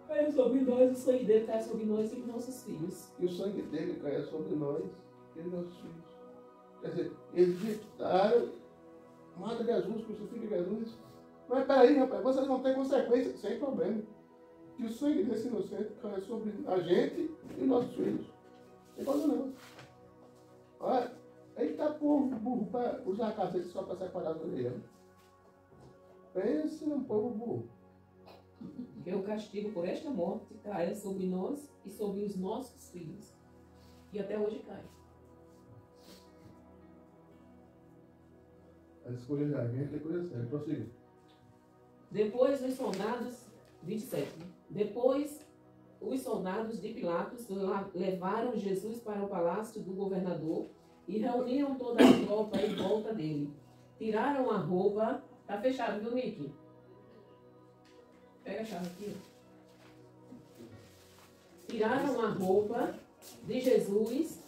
Speaker 2: Caiu sobre nós, o sangue dele cai sobre nós e nossos filhos.
Speaker 1: que o sangue dele caia sobre nós e os nossos filhos. Quer dizer, eles gritaram, mata Jesus, crucifica Jesus. Mas peraí, rapaz, vocês vão ter consequências, sem problema. Que o sangue desse inocente caia sobre a gente e os nossos filhos. Sem problema não. Olha, aí tá povo burro para usar a cacete só para separar do leão. Pense num povo burro.
Speaker 2: Que o castigo por esta morte caia sobre nós e sobre os nossos filhos. E até hoje cai.
Speaker 1: As escolhas da gente é coisa séria. Prossiga.
Speaker 2: Depois os soldados, 27, depois os soldados de Pilatos levaram Jesus para o palácio do governador e reuniram toda a tropa em volta dele. tiraram a roupa. Tá fechado, viu, Nick? Pega a chave aqui. Tiraram a roupa de Jesus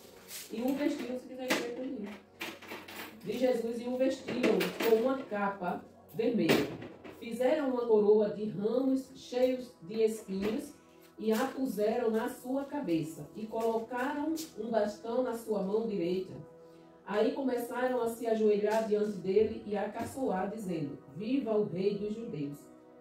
Speaker 2: e o vestiram, se quiser ver comigo. De Jesus e o vestiram com uma capa vermelha. Fizeram uma coroa de ramos cheios de espinhos e a puseram na sua cabeça e colocaram um bastão na sua mão direita. Aí começaram a se ajoelhar diante dele e a caçoar, dizendo: Viva o Rei dos Judeus!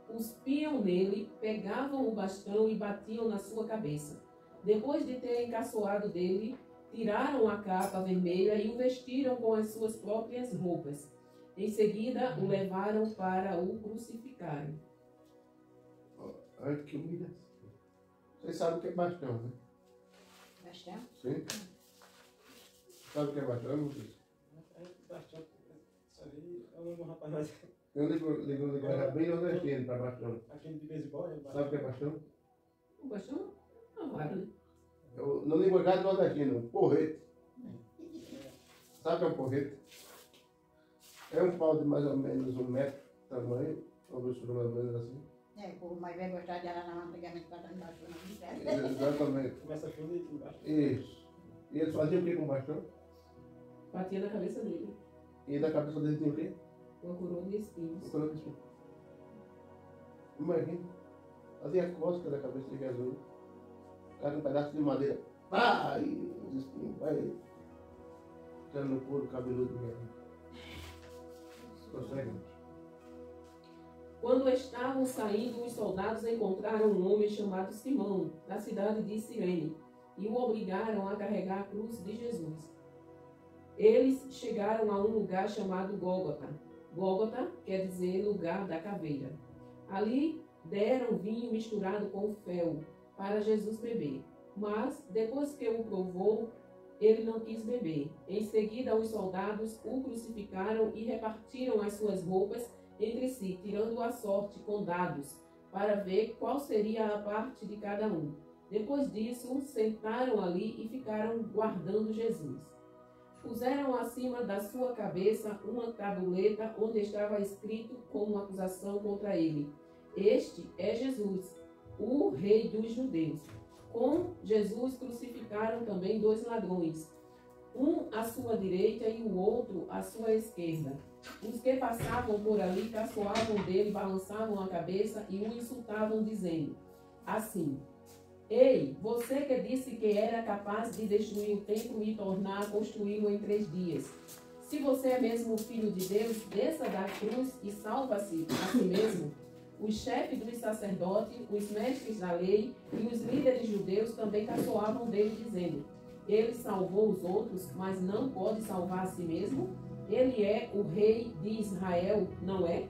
Speaker 2: Cuspiam nele, pegavam o bastão e batiam na sua cabeça. Depois de terem caçoado dele, tiraram a capa vermelha e o vestiram com as suas próprias roupas. Em seguida, o levaram para o crucificarem.
Speaker 1: Olha que humilhação. Vocês sabem o que é bastão, né?
Speaker 3: Bastão?
Speaker 1: Sim. Sabe o que é bastão, Lucas?
Speaker 5: Bastão, isso aí, eu não lembro, rapaz, mas
Speaker 1: Eu ligo bem nordestino para bastão.
Speaker 5: aquele de beisebol, né?
Speaker 1: Sabe o que é bastão?
Speaker 2: O bastão? Não vale.
Speaker 1: Eu não ligo nordestino, porrete. Sabe o que é um porrete? É um pau de mais ou menos 1 metro de tamanho, uma grossura mais ou menos assim.
Speaker 3: É, o povo mais velho gostava de arar na mão antigamente para dar embaixo na
Speaker 1: Exatamente.
Speaker 5: Começa fundo e embaixo.
Speaker 1: Isso. E eles faziam o que com o bastão?
Speaker 2: Batia na cabeça dele.
Speaker 1: E da cabeça dele tinha o quê?
Speaker 2: Uma coroa de espinhos.
Speaker 1: Imagina. Fazia cosca da cabeça de Jesus. Cada um pedaço de madeira. Pá! E os espinhos, vai. Ficando no couro cabeludo de Jesus. Consegue?
Speaker 2: Quando estavam saindo, os soldados encontraram um homem chamado Simão, da cidade de Cirene, e o obrigaram a carregar a cruz de Jesus. Eles chegaram a um lugar chamado Gólgota. Gólgota quer dizer lugar da caveira. Ali deram vinho misturado com fel para Jesus beber. Mas, depois que o provou, ele não quis beber. Em seguida, os soldados o crucificaram e repartiram as suas roupas entre si, tirando a sorte com dados, para ver qual seria a parte de cada um. Depois disso, sentaram ali e ficaram guardando Jesus. Puseram acima da sua cabeça uma tabuleta onde estava escrito como acusação contra ele: Este é Jesus, o Rei dos Judeus. Com Jesus crucificaram também 2 ladrões, um à sua direita e o outro à sua esquerda. Os que passavam por ali caçoavam dele, balançavam a cabeça e o insultavam, dizendo assim: Ei, você que disse que era capaz de destruir o templo e tornar a construí-lo em 3 dias. Se você é mesmo o Filho de Deus, desça da cruz e salva-se a si mesmo. Os chefes dos sacerdotes, os mestres da lei e os líderes judeus também caçoavam dele, dizendo: Ele salvou os outros, mas não pode salvar a si mesmo? Ele é o rei de Israel, não é?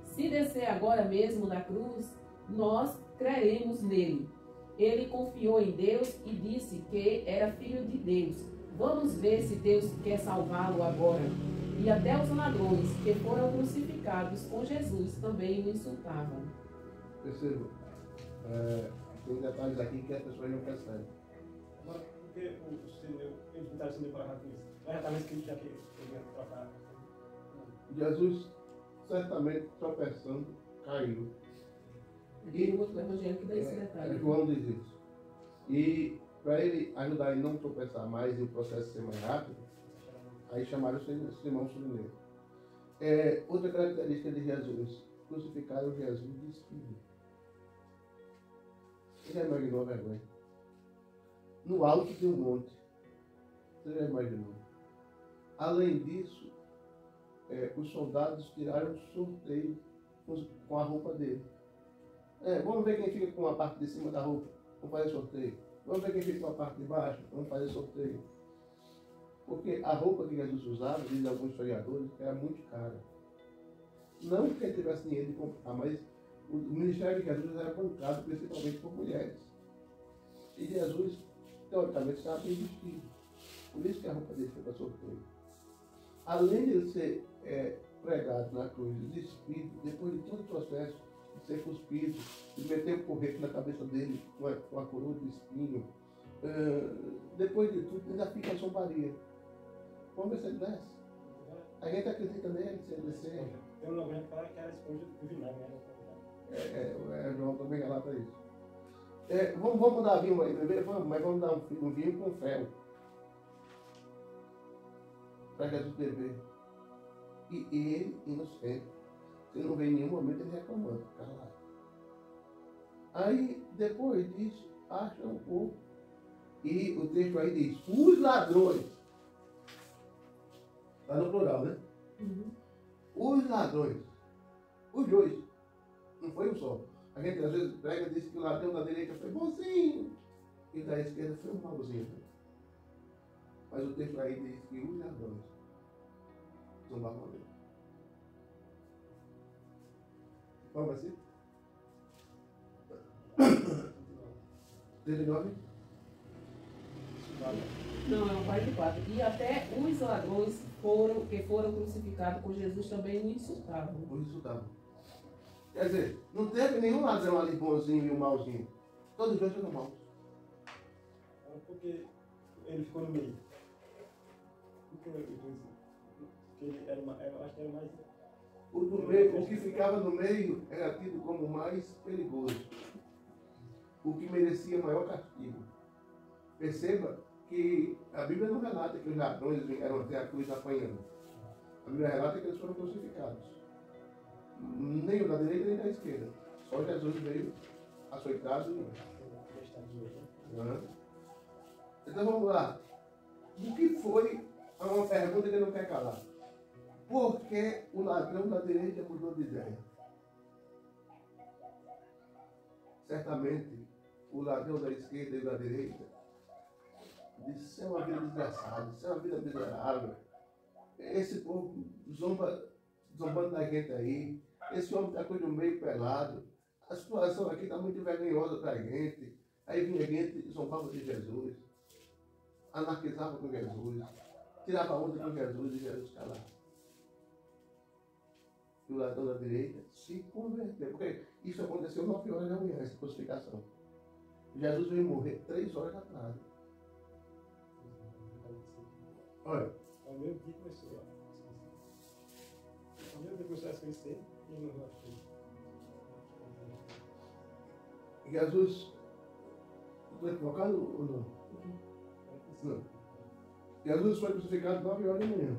Speaker 2: Se descer agora mesmo da cruz, nós creremos nele. Ele confiou em Deus e disse que era filho de Deus. Vamos ver se Deus quer salvá-lo agora. E até os ladrões que foram crucificados com Jesus também o insultavam.
Speaker 1: Perceba. Tem detalhes aqui que as pessoas não percebem.
Speaker 5: Agora, por que o Senhor, eles botaram o Senhor para errar com isso? Mas já estava escrito já que ele ia trocar.
Speaker 1: Jesus, certamente tropeçando, caiu.
Speaker 2: E o outro evangelho que dá esse detalhe.
Speaker 1: João diz isso. E para ele ajudar ele não tropeçar mais e o processo ser mais rápido, aí chamaram Simão Surineiro. Outra característica de Jesus, crucificaram Jesus de espírito. Você já imaginou a vergonha? No alto de um monte. Você já imaginou? Além disso, os soldados tiraram um sorteio com a roupa dele. Vamos ver quem fica com a parte de cima da roupa. Vamos fazer sorteio. Vamos ver quem fica com a parte de baixo. Vamos fazer sorteio. Porque a roupa que Jesus usava, dizem alguns historiadores, era muito cara. Não que ele tivesse dinheiro de comprar, mas o ministério de Jesus era bancado principalmente por mulheres. E Jesus, teoricamente, estava bem vestido. Por isso que a roupa dele foi para sorteio. Além de ele ser pregado na cruz, despido, depois de todo o processo, de ser cuspido, de meter o porrete na cabeça dele com a coroa de espinho, depois de tudo, ainda fica a zombaria. Vamos ver se ele desce. A gente acredita nele, se ele ser.
Speaker 5: Tem um nome que fala que era a esponja do vinagre, né?
Speaker 1: O João também relata isso. Vamos dar vinho aí primeiro, mas vamos dar um vinho com fel. Para Jesus beber. E ele, inocente, você não vê em nenhum momento ele reclamando, calado. Aí, depois disso, acham um pouco. E o texto aí diz, os ladrões. Está no plural, né?
Speaker 2: Uhum.
Speaker 1: Os ladrões. Os dois. Não foi um só. A gente às vezes prega e diz que o ladrão da direita foi bonzinho. E da esquerda foi um malzinho. Mas o texto aí diz que os ladrões zombavam dele. Qual vai ser? 39?
Speaker 2: Não, é um 44. E até os ladrões que foram crucificados com Jesus também o insultavam.
Speaker 1: Por isso dava. Quer dizer, não teve nenhum ladrão ali bonzinho e um malzinho. Todos dois foram maus.
Speaker 5: Porque ele ficou no meio. Porque ele era eu acho que era mais.
Speaker 1: O que ficava no meio era tido como mais perigoso. O que merecia maior castigo. Perceba que a Bíblia não relata que os ladrões vieram até a cruz apanhando. A Bíblia relata que eles foram crucificados. Nem o da direita nem da esquerda. Só Jesus veio açoitado e... Então vamos lá. O que foi? É uma pergunta que ele não quer calar. Por que o ladrão da direita mudou de ideia? Certamente, o ladrão da esquerda e da direita disse: isso é uma vida desgraçada, isso é uma vida miserável. Esse povo zombando da gente aí, esse homem está com o meio pelado, a situação aqui está muito vergonhosa para a gente. Aí vinha gente e zombava de Jesus, anarquizava com Jesus, tirava onda com Jesus e Jesus calava. E o ladrão da direita se converteu. Porque isso aconteceu 9 horas da manhã, essa crucificação. Jesus veio morrer 3 horas atrás. Olha.
Speaker 5: Ao mesmo dia começou ao mesmo dia começou a se conhecer e não achei.
Speaker 1: Jesus. Foi equivocado ou não? Não. Jesus foi crucificado 9 horas da manhã.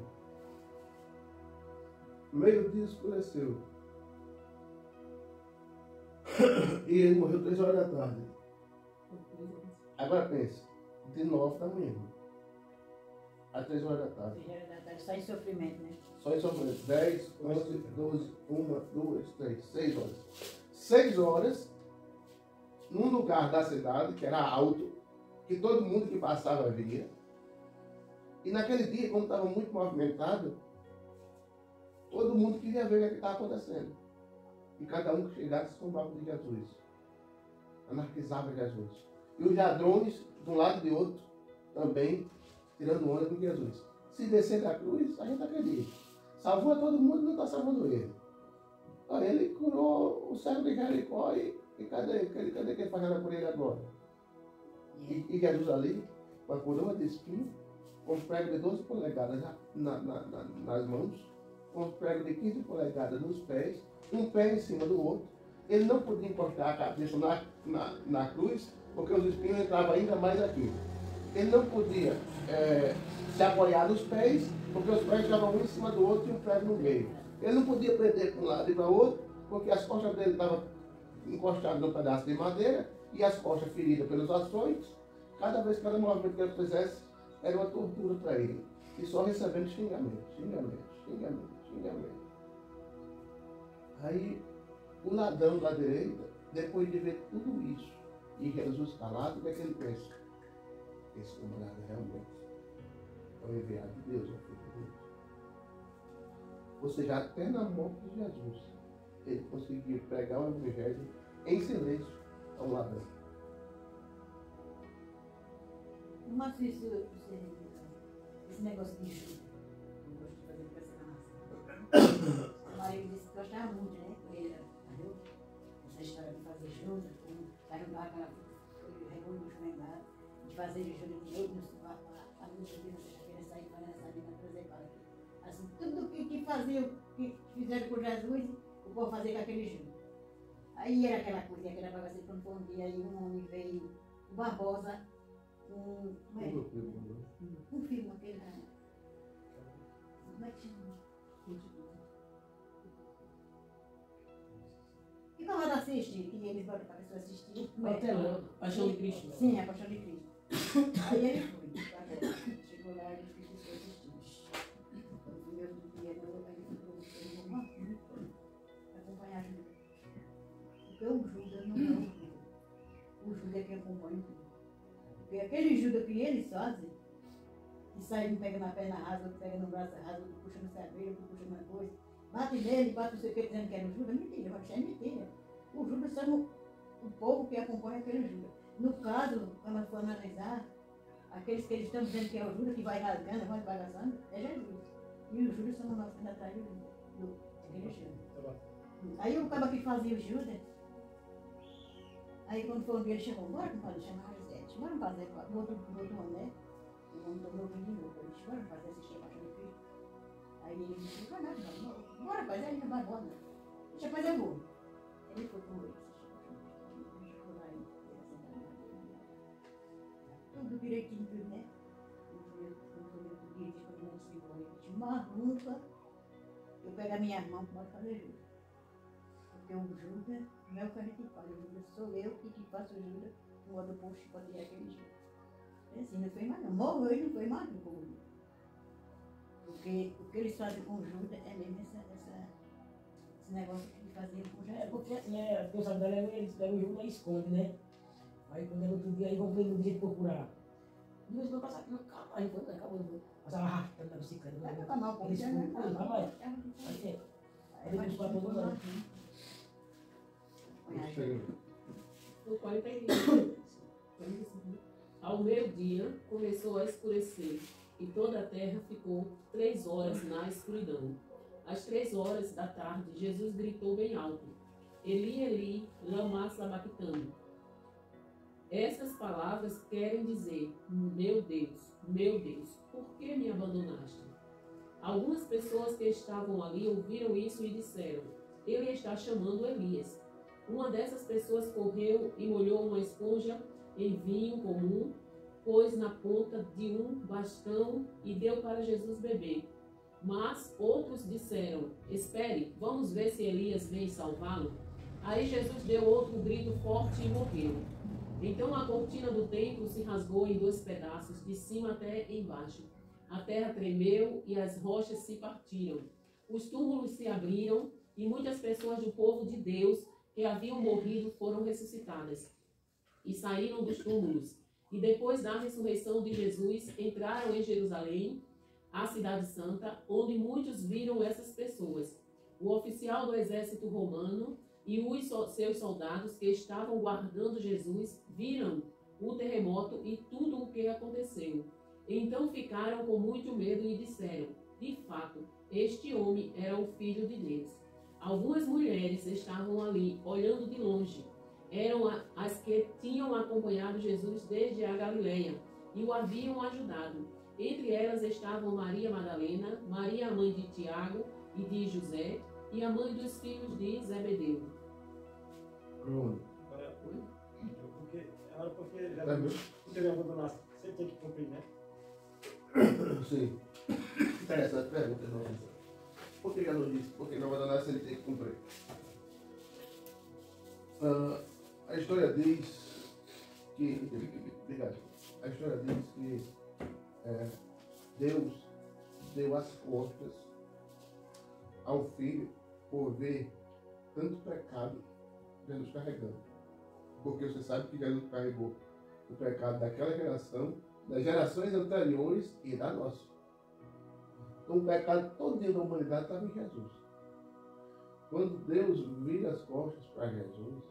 Speaker 1: Meio-dia escureceu. E ele morreu 3 horas da tarde. Agora pense, de 9 da manhã às 3 horas da tarde.
Speaker 3: Só em sofrimento, né?
Speaker 1: Só em sofrimento. 10, 11, 12, 1, 2, 3, 6 horas. 6 horas, num lugar da cidade que era alto, que todo mundo que passava via. E naquele dia, como estava muito movimentado, todo mundo queria ver o que estava acontecendo. E cada um que chegasse zombava de Jesus. Anarquizava Jesus. E os ladrões, de um lado e de outro, também tirando onda com Jesus. Se descer da cruz, a gente acredita. Salvou a todo mundo, não está salvando ele. Olha, ele curou o cego de Jericó e cadê quem faz nada por ele agora? E Jesus ali, com a coroa de espinho, com os pregos de 12 polegadas nas mãos, com os pregos de 15 polegadas nos pés, um pé em cima do outro. Ele não podia encostar a cabeça na cruz, porque os espinhos entravam ainda mais aqui. Ele não podia se apoiar nos pés, porque os pés estavam um em cima do outro e um prego no meio. Ele não podia prender para um lado e para o outro, porque as costas dele estavam encostadas num pedaço de madeira e as costas feridas pelos açoites. Cada vez que cada movimento que ele fizesse era uma tortura para ele. E só recebendo xingamento. Aí, o ladrão da direita, depois de ver tudo isso, e Jesus calado, o que é que ele pensa? Esse camarada realmente é o enviado de Deus, é o Filho de Deus. Ou seja, até na morte de Jesus, ele conseguiu pregar o evangelho em silêncio a um ladrão.
Speaker 3: Como assim esse negócio de Judas? Eu gosto de fazer personagem. O marido disse que gostava muito, né? Porque ele era essa história de fazer Judas, como perguntar aquela reunião dos mengados, de fazer Judas de novo, a música que não deixa querer sair para essa linha, por exemplo, as Assim, tudo que fazia, que fizeram com Jesus, o povo fazia com aquele Judas. Aí era aquela coisa, aquela bagaceira, quando foi um dia, aí um homem veio, o Barbosa, um filme, aquele, como é que chama? E quando ela assiste, que eles botam para a pessoa assistir,
Speaker 2: Martelão, Paixão de Cristo.
Speaker 3: Sim, a Paixão de Cristo. Aí ele foi, chegou lá e disse que assistiu. Quando fui eu do dia, eu acompanhar a Júlia. Porque o Judas não é o Judas. O Judas é quem acompanha o Judas. Porque aquele Judas que eles fazem, que sai, um pega na perna rasa, outro pega no braço rasa, outro puxa no cabelo, outro puxa na coisa, bate nele, bate não sei o que, dizendo que era o Judas, mentira, mas é mentira. O Judas são o povo que acompanha aquele Judas. No caso, quando for analisar, aqueles que eles estão dizendo que é o Judas, que vai rasgando, vai bagaçando, é Jesus. E os Judas são nós que ainda atrás daquele Judas. Aí o cara que fazia o Judas, aí quando foi um dia ele chegou, bora compadre, chamar a Josete, bora fazer, o outro ano, né? O homem tornou de novo, ele disse, bora fazer assistir a Paixão de Cristo. Aí ele disse, não vai nada, não, bora fazer, aí não vai embora, não. Deixa eu fazer o bolo. Ele foi com ele, assistir a Paixão de Cristo, ele ficou lá, ele tudo direitinho, tudo, né? Quando foi outro dia, quando eu disse, ele disse, mas nunca eu pego a minha mão para fazer Judas. Porque o Judas não é o que a gente faz, o Judas sou eu que faço o Judas, no outro posto para tirar aquele Judas. É assim, não foi mais não. Morreu e não foi mais do povo. Porque o que eles fazem com o Judas é mesmo esse negócio que eles faziam com o
Speaker 4: É
Speaker 3: Jesus.
Speaker 4: porque assim, a pessoa dela, eles pegam o Judas e esconde, né? Aí quando é no outro dia, aí vão ver no dia de procurar. De vez em quando passa aqui no carro, aí foi, acabou. Passava arrastando na bicicleta.
Speaker 3: Vai acabar mal com
Speaker 4: Eles
Speaker 3: ele, né?
Speaker 4: escondem, vai mais. Aí tem. Aí depois de 4 anos,
Speaker 2: No 45. Ao meio-dia começou a escurecer e toda a terra ficou 3 horas na escuridão. Às 3 horas da tarde, Jesus gritou bem alto: Eli, Eli, lama sabachthani. Essas palavras querem dizer: meu Deus, por que me abandonaste? Algumas pessoas que estavam ali ouviram isso e disseram: ele está chamando Elias. Uma dessas pessoas correu e molhou uma esponja em vinho comum, pôs na ponta de um bastão e deu para Jesus beber. Mas outros disseram: espere, vamos ver se Elias vem salvá-lo. Aí Jesus deu outro grito forte e morreu. Então a cortina do templo se rasgou em 2 pedaços, de cima até embaixo. A terra tremeu e as rochas se partiram. Os túmulos se abriram e muitas pessoas do povo de Deus que haviam morrido foram ressuscitadas e saíram dos túmulos. E depois da ressurreição de Jesus, entraram em Jerusalém, a cidade santa, onde muitos viram essas pessoas. O oficial do exército romano e os seus soldados que estavam guardando Jesus viram o terremoto e tudo o que aconteceu. Então ficaram com muito medo e disseram: de fato, este homem era o Filho de Deus. Algumas mulheres estavam ali, olhando de longe. Eram as que tinham acompanhado Jesus desde a Galileia e o haviam ajudado. Entre elas estavam Maria Madalena, Maria, a mãe de Tiago e de José, e a mãe dos filhos de Zebedeu.
Speaker 1: Pronto.
Speaker 5: Agora, porque já
Speaker 1: É meu?
Speaker 5: porque ele abandonou, você tem que cumprir, né?
Speaker 1: Sim. Interessante pergunta, João. Por que Jesus disse? Porque não abandonar se ele tem que cumprir. A história diz que. Obrigado. A história diz que Deus deu as costas ao filho por ver tanto pecado Jesus carregando. Porque você sabe que Jesus carregou o pecado daquela geração, das gerações anteriores e da nossa. Então o pecado todo da humanidade estava em Jesus. Quando Deus vira as costas para Jesus,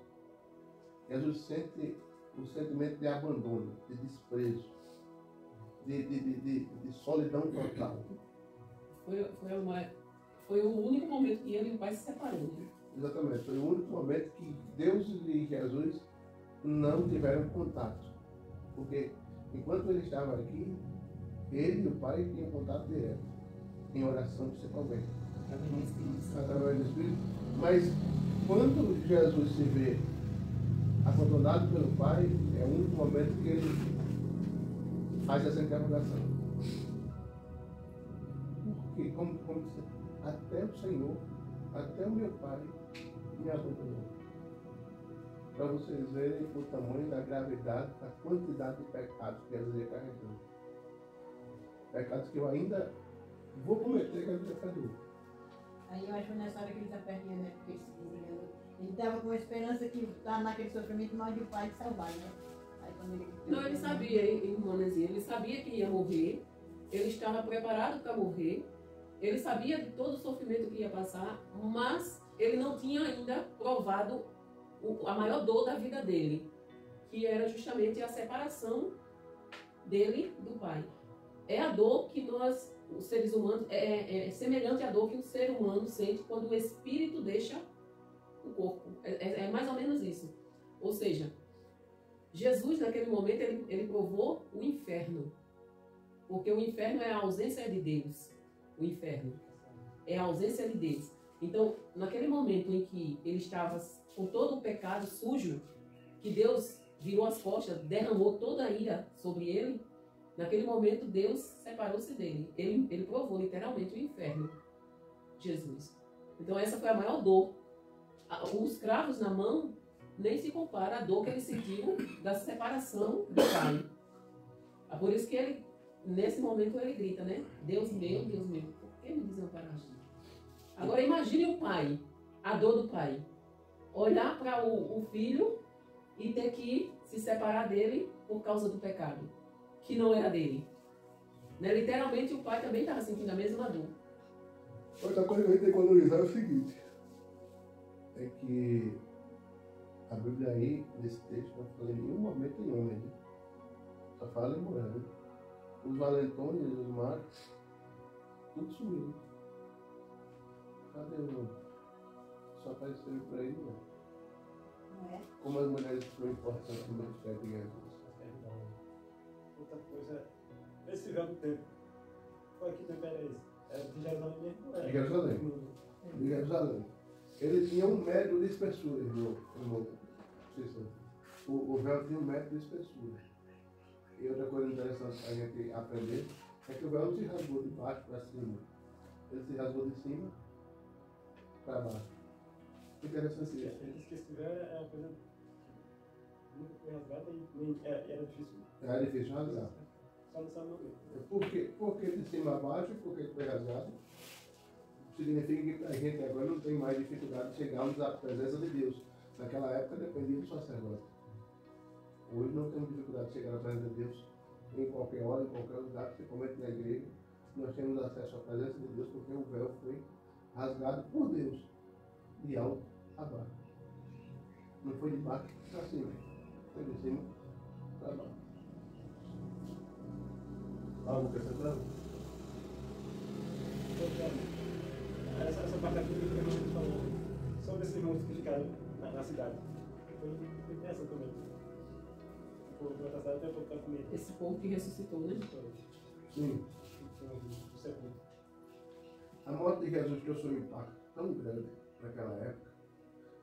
Speaker 1: Jesus sente o sentimento de abandono, de desprezo, de solidão total.
Speaker 2: Foi o único momento que ele e o pai se separaram. Né?
Speaker 1: Exatamente, foi o único momento que Deus e Jesus não tiveram contato. Porque enquanto ele estava aqui, ele e o pai tinham contato direto. em oração você converte.
Speaker 2: Através do Espírito Santo.
Speaker 1: Através do Espírito. Mas quando Jesus se vê abandonado pelo Pai, é o único momento que ele faz essa interrogação. Porque, como disse, até o Senhor, até o meu Pai me abandonou. Para vocês verem o tamanho da gravidade, da quantidade de pecados que Jesus ia carregando. Pecados que eu ainda vou cometer, que eu já perdoou.
Speaker 3: Aí eu acho que nessa hora que ele está pertinho, né? Porque ele estava com a esperança que estava naquele sofrimento, mas o pai de salvar, né? Aí, quando ele...
Speaker 2: Não, ele sabia, irmã Nezinha, ele sabia que ia morrer, ele estava preparado para morrer, ele sabia de todo o sofrimento que ia passar, mas ele não tinha ainda provado a maior dor da vida dele, que era justamente a separação dele do Pai. É a dor que nós, os seres humanos, é semelhante à dor que o ser humano sente quando o espírito deixa o corpo. É mais ou menos isso. Ou seja, Jesus, naquele momento, ele provou o inferno. Porque o inferno é a ausência de Deus. O inferno é a ausência de Deus. Então, naquele momento em que ele estava com todo o pecado sujo, que Deus virou as costas, derramou toda a ira sobre ele, naquele momento Deus separou-se dele. Ele provou literalmente o inferno, Jesus. Então essa foi a maior dor. Os cravos na mão nem se compara à dor que ele sentiu da separação do Pai. Por isso que ele, nesse momento, ele grita, né? Deus meu, por que me desamparaste? Agora imagine o pai, a dor do pai. Olhar para o filho e ter que se separar dele por causa do pecado, que não era dele. Né? Literalmente o pai também estava sentindo a mesma dor.
Speaker 1: Outra coisa que a gente tem que valorizar é o seguinte, é que a Bíblia aí, nesse texto, não fala em nenhum momento em homem, né? Só fala em mulher, né? Os valentões, os machos, tudo sumiu. Cadê o... Só apareceu por aí, não.
Speaker 3: Não é?
Speaker 1: Como as mulheres foram importantes no ministério de Jesus.
Speaker 5: Outra coisa, esse velho do tempo, qual que tempo era esse? Era de Jerusalém mesmo?
Speaker 1: De Jerusalém. De Jerusalém. Ele tinha 1 metro de espessura, irmão. O véu tinha 1 metro de espessura. E outra coisa interessante para a gente aprender é que o véu não se rasgou de baixo para cima. Ele se rasgou de cima para baixo. Interessante isso.
Speaker 5: Ele disse que esse véu é uma coisa que nunca foi rasgada e nem era difícil.
Speaker 1: Era difícil rasgar.
Speaker 5: Só não sabe morrer.
Speaker 1: Porque de cima a baixo, porque foi rasgado, significa que a gente agora não tem mais dificuldade de chegarmos à presença de Deus. Naquela época dependia do sacerdote. Hoje não temos dificuldade de chegar à presença de Deus em qualquer hora, em qualquer lugar, principalmente na igreja. Nós temos acesso à presença de Deus porque o véu foi rasgado por Deus, de alto a baixo. Não foi de baixo para cima, foi de cima para baixo. Algo que você sabe?
Speaker 5: Essa parte aqui que a gente falou sobre esses irmãos que ficaram na cidade. Foi interessante também. Por outra cidade, eu estou com medo.
Speaker 2: Esse povo que ressuscitou, né?
Speaker 1: Sim. A morte de Jesus trouxe um impacto tão grande naquela época.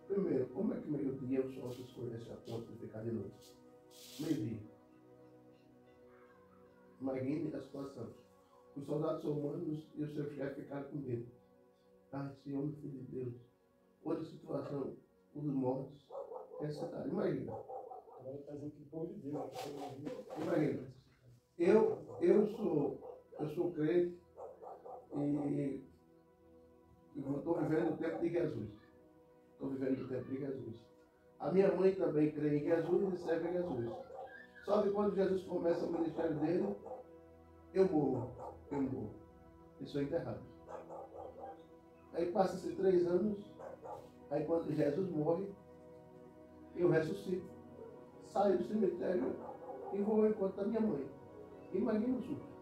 Speaker 1: Primeiro, como é que meio-dia os sócios escolhessem a ponto de ficar de noite? Meio-dia. Imagine a situação. Os soldados romanos e o seu chefe ficaram com medo. Esse homem, filho de Deus. Outra situação, os mortos ressuscitaram. Imagina.
Speaker 5: Agora está dizendo que o povo de Deus.
Speaker 1: Imagina. Eu sou crente e estou vivendo o tempo de Jesus. Estou vivendo o tempo de Jesus. A minha mãe também crê em Jesus e serve a Jesus. Só que quando Jesus começa o ministério dele, eu morro. E sou enterrado. Aí passa-se 3 anos, aí quando Jesus morre, eu ressuscito. Saio do cemitério e vou ao encontro da minha mãe. Imagina o susto.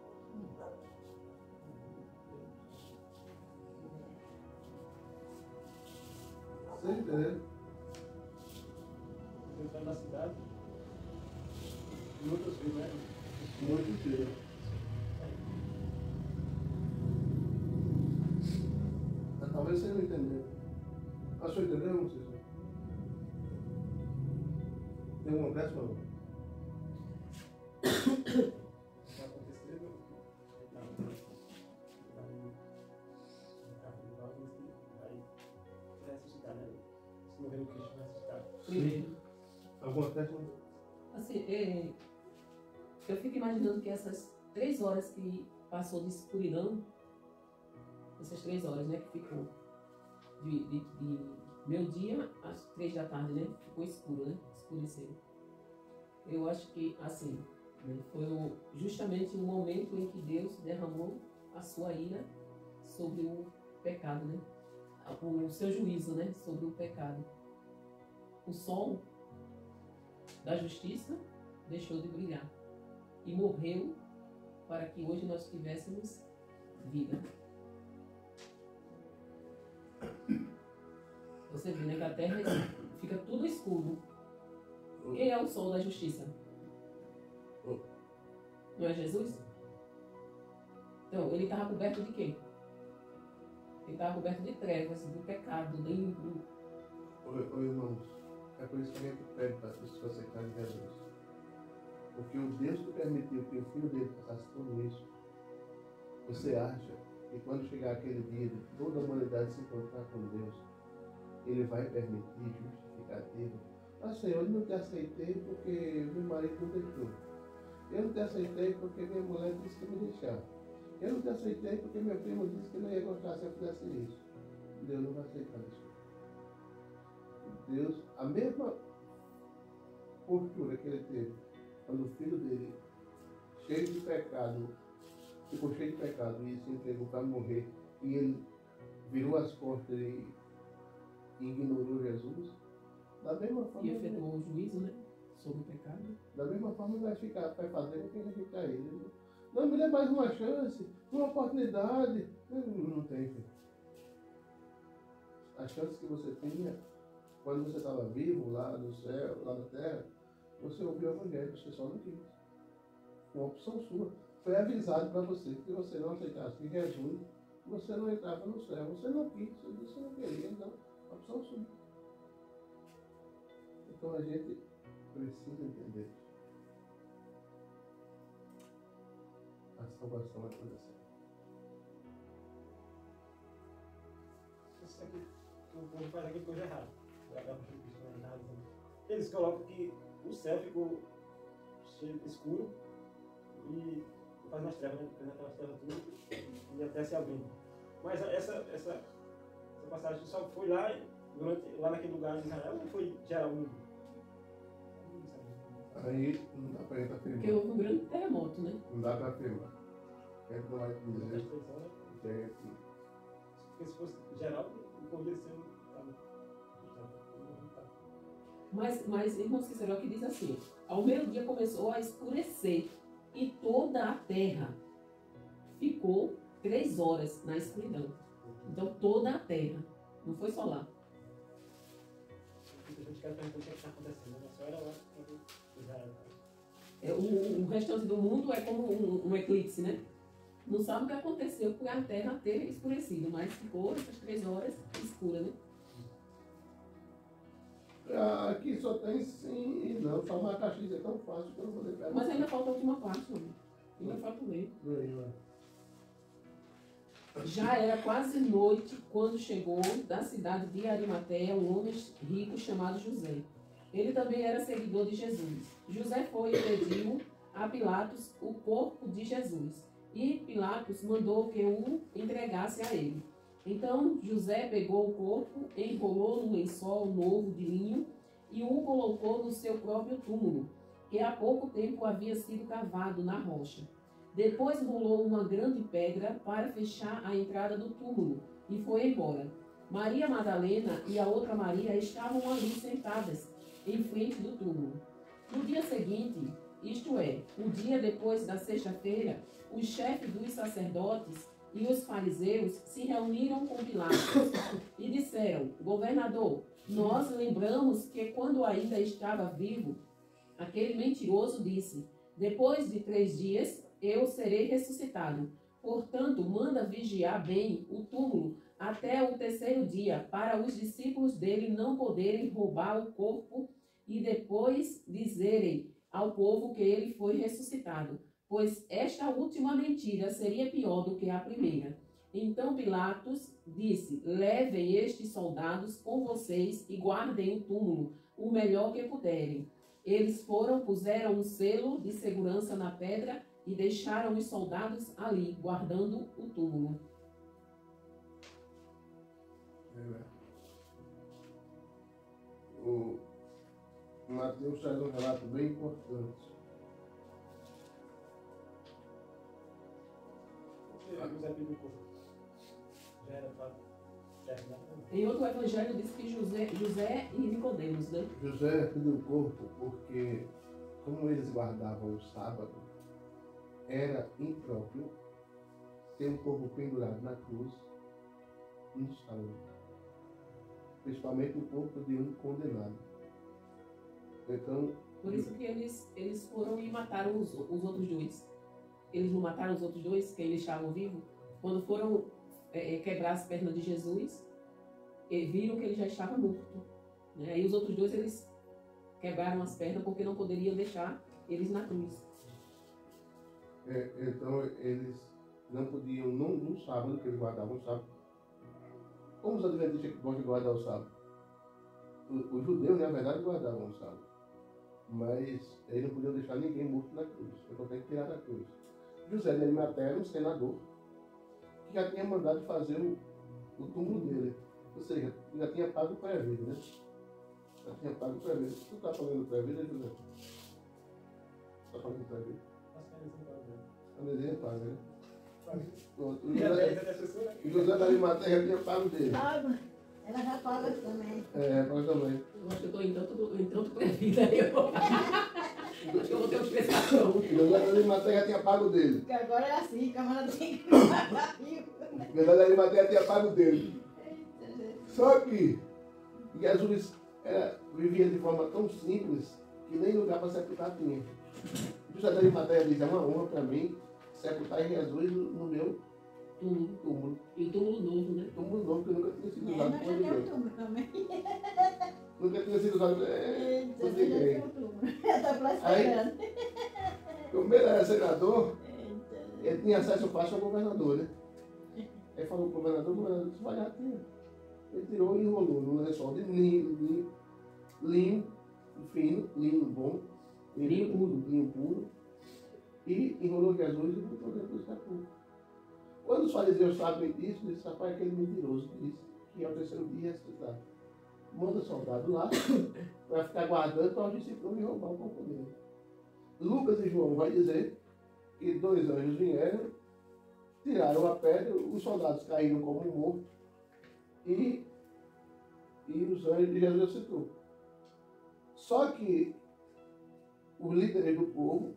Speaker 1: Você entendeu?
Speaker 5: Entrar na cidade. Muitos filhos, né?
Speaker 1: Muito cedo. Talvez você não entendeu. A senhora entendeu, não sei. Tem um acréscimo ou não?
Speaker 5: Vai acontecer, vai ressuscitar, né? Se morrer no Cristo, vai ressuscitar.
Speaker 2: Primeiro.
Speaker 1: Algum acréscimo?
Speaker 2: Assim, eu fico imaginando que essas 3 horas que passou de escuridão, essas 3 horas, né, que ficou de meio-dia às 3 da tarde, né, ficou escuro, né, escureceu. Eu acho que, assim, né, foi justamente o momento em que Deus derramou a sua ira sobre o pecado, né, o seu juízo, né, sobre o pecado. O sol da justiça deixou de brilhar e morreu para que hoje nós tivéssemos vida. Você vê, né, que a terra fica tudo escuro. Quem é o sol da justiça? Não é Jesus? Então, ele estava coberto de quê? Ele estava coberto de trevas, do pecado, do...
Speaker 1: Oi, irmãos, é por isso que a gente pede para as pessoas aceitarem Jesus. Porque o Deus que permitiu que o filho dele passasse tudo isso, você acha que quando chegar aquele dia de toda a humanidade se encontrar com Deus, ele vai permitir justificativo? Ah, Senhor, eu não te aceitei porque meu marido não deixou. Eu não te aceitei porque minha mulher disse que me deixava. Eu não te aceitei porque meu primo disse que não ia gostar se eu fizesse isso. Deus não vai aceitar isso. Deus, a mesma postura que ele teve quando o filho dele, cheio de pecado, ficou cheio de pecado e se entregou para morrer, e ele virou as costas e ignorou Jesus, da mesma forma.
Speaker 2: E efetuou o juízo, né? Sobre o pecado.
Speaker 1: Da mesma forma vai fazer com quem rejeitar ele. Não, me dê mais uma chance, uma oportunidade. Não tem, filho. As chances que você tinha quando você estava vivo lá no céu, lá na terra, você ouviu o evangelho, você só não quis. Uma opção sua. Foi avisado para você que se você não aceitasse Jesus, você não entrava no céu. Você não quis, você disse que não queria, então, opção sua. Então a gente precisa entender. A salvação é coisa séria.
Speaker 5: Isso aqui, o povo faz aqui coisa errada. Eles colocam que o céu ficou cheio, escuro e faz umas trevas, né? Aquelas trevas tudo e até se abrindo. Mas essa passagem só foi lá, lá naquele lugar de Israel, ou foi geral mundo?
Speaker 1: Aí não dá para gente afirmar.
Speaker 2: Porque houve um grande terremoto, né?
Speaker 1: Não dá para afirmar. A gente não vai dizer que é aqui.
Speaker 5: Porque se fosse geral, o povo ia ser.
Speaker 2: Mas irmão Cícero, que diz assim: ao meio-dia começou a escurecer e toda a terra ficou 3 horas na escuridão. Então toda a terra, não foi só lá.
Speaker 5: Muita gente quer perguntar o que está acontecendo, mas só era lá que já era.
Speaker 2: O restante do mundo é como um eclipse, né? Não sabe o que aconteceu por a terra ter escurecido, mas ficou essas 3 horas escura, né?
Speaker 1: Aqui só tem sim e não. Formar caixinha é tão fácil que eu não vou deixar.
Speaker 2: Mas ainda falta a última parte, mano. Ainda falta ler. Já era quase noite quando chegou da cidade de Arimateia um homem rico chamado José. Ele também era seguidor de Jesus. José foi e pediu a Pilatos o corpo de Jesus. E Pilatos mandou que o entregasse a ele. Então José pegou o corpo, enrolou num lençol novo de linho e o colocou no seu próprio túmulo, que há pouco tempo havia sido cavado na rocha. Depois rolou uma grande pedra para fechar a entrada do túmulo e foi embora. Maria Madalena e a outra Maria estavam ali sentadas, em frente do túmulo. No dia seguinte, isto é, o dia depois da sexta-feira, os chefes dos sacerdotes e os fariseus se reuniram com Pilatos e disseram: governador, nós lembramos que quando ainda estava vivo, aquele mentiroso disse: depois de 3 dias eu serei ressuscitado. Portanto, manda vigiar bem o túmulo até o terceiro dia, para os discípulos dele não poderem roubar o corpo e depois dizerem ao povo que ele foi ressuscitado, pois esta última mentira seria pior do que a primeira. Então Pilatos disse: levem estes soldados com vocês e guardem o túmulo o melhor que puderem. Eles foram, puseram um selo de segurança na pedra e deixaram os soldados ali, guardando o túmulo.
Speaker 1: O Mateus traz um relato bem importante.
Speaker 5: José pediu corpo. Já era para terminar.
Speaker 2: Em outro evangelho diz que José e Nicodemos, né?
Speaker 1: José pediu o corpo porque, como eles guardavam o sábado, era impróprio ter um corpo pendurado na cruz no sábado. Principalmente o corpo de um condenado. Então,
Speaker 2: Por isso que eles foram e mataram os outros dois. Eles não mataram os outros dois, que eles estavam vivos? Quando foram quebrar as pernas de Jesus, viram que ele já estava morto. Né? Aí os outros dois, eles quebraram as pernas porque não poderiam deixar eles na cruz.
Speaker 1: então eles não podiam, no sábado, que eles guardavam o sábado. Como os adventistas que gostam de guardar o sábado? Os judeus, na verdade, guardavam o sábado. Mas eles não podiam deixar ninguém morto na cruz. Então tem que tirar da cruz. José de Arimateia era um senador que já tinha mandado fazer o túmulo dele. Ou seja, já tinha pago o pré-vida, né? Já tinha pago o pré-vida. Tu está pagando o pré-vida, José? Está pagando o pré-vida? A mesinha paga, né? Pronto. O José de Arimateia já tinha pago dele.
Speaker 3: Paga. Ela já paga também.
Speaker 1: Paga também.
Speaker 2: Eu acho que eu estou em tanto pré-vida aí. Acho que eu vou ter uma explicação.
Speaker 1: O José de Arimateia já tinha pago dele.
Speaker 3: Porque agora é assim, camarada tem que pagar.
Speaker 1: O José de Arimateia tinha pago dele. Só que Jesus vivia de forma tão simples que nem lugar para sepultar tinha. José de Arimateia diz: é uma honra para mim sepultar Jesus no meu túmulo.
Speaker 2: E o túmulo novo, né?
Speaker 1: Túmulo novo, que eu nunca tinha sido usado
Speaker 3: Nós
Speaker 1: por
Speaker 3: já
Speaker 1: ninguém.
Speaker 3: temos túmulo também.
Speaker 1: Nunca tinha sido usado por
Speaker 3: Já
Speaker 1: ninguém.
Speaker 3: temos túmulo. Está
Speaker 1: Aí-
Speaker 3: esperando.
Speaker 1: Como ele era senador, ele tinha acesso fácil ao governador, né? Aí falou pro governador, o governador disse: vai lá, tira. Ele tirou e enrolou no lençol de linho fino, linho bom, linho puro, e enrolou Jesus e botou dentro do sepulcro. Quando os fariseus sabem disso, disse: rapaz, aquele mentiroso disse que ao terceiro dia ia ressuscitar. Manda soldado lá para ficar guardando para os discípulos não roubar o corpo dele. Lucas e João vai dizer que 2 anjos vieram, tiraram a pedra, os soldados caíram como mortos e os anjos de Jesus ressuscitou. Só que os líderes do povo,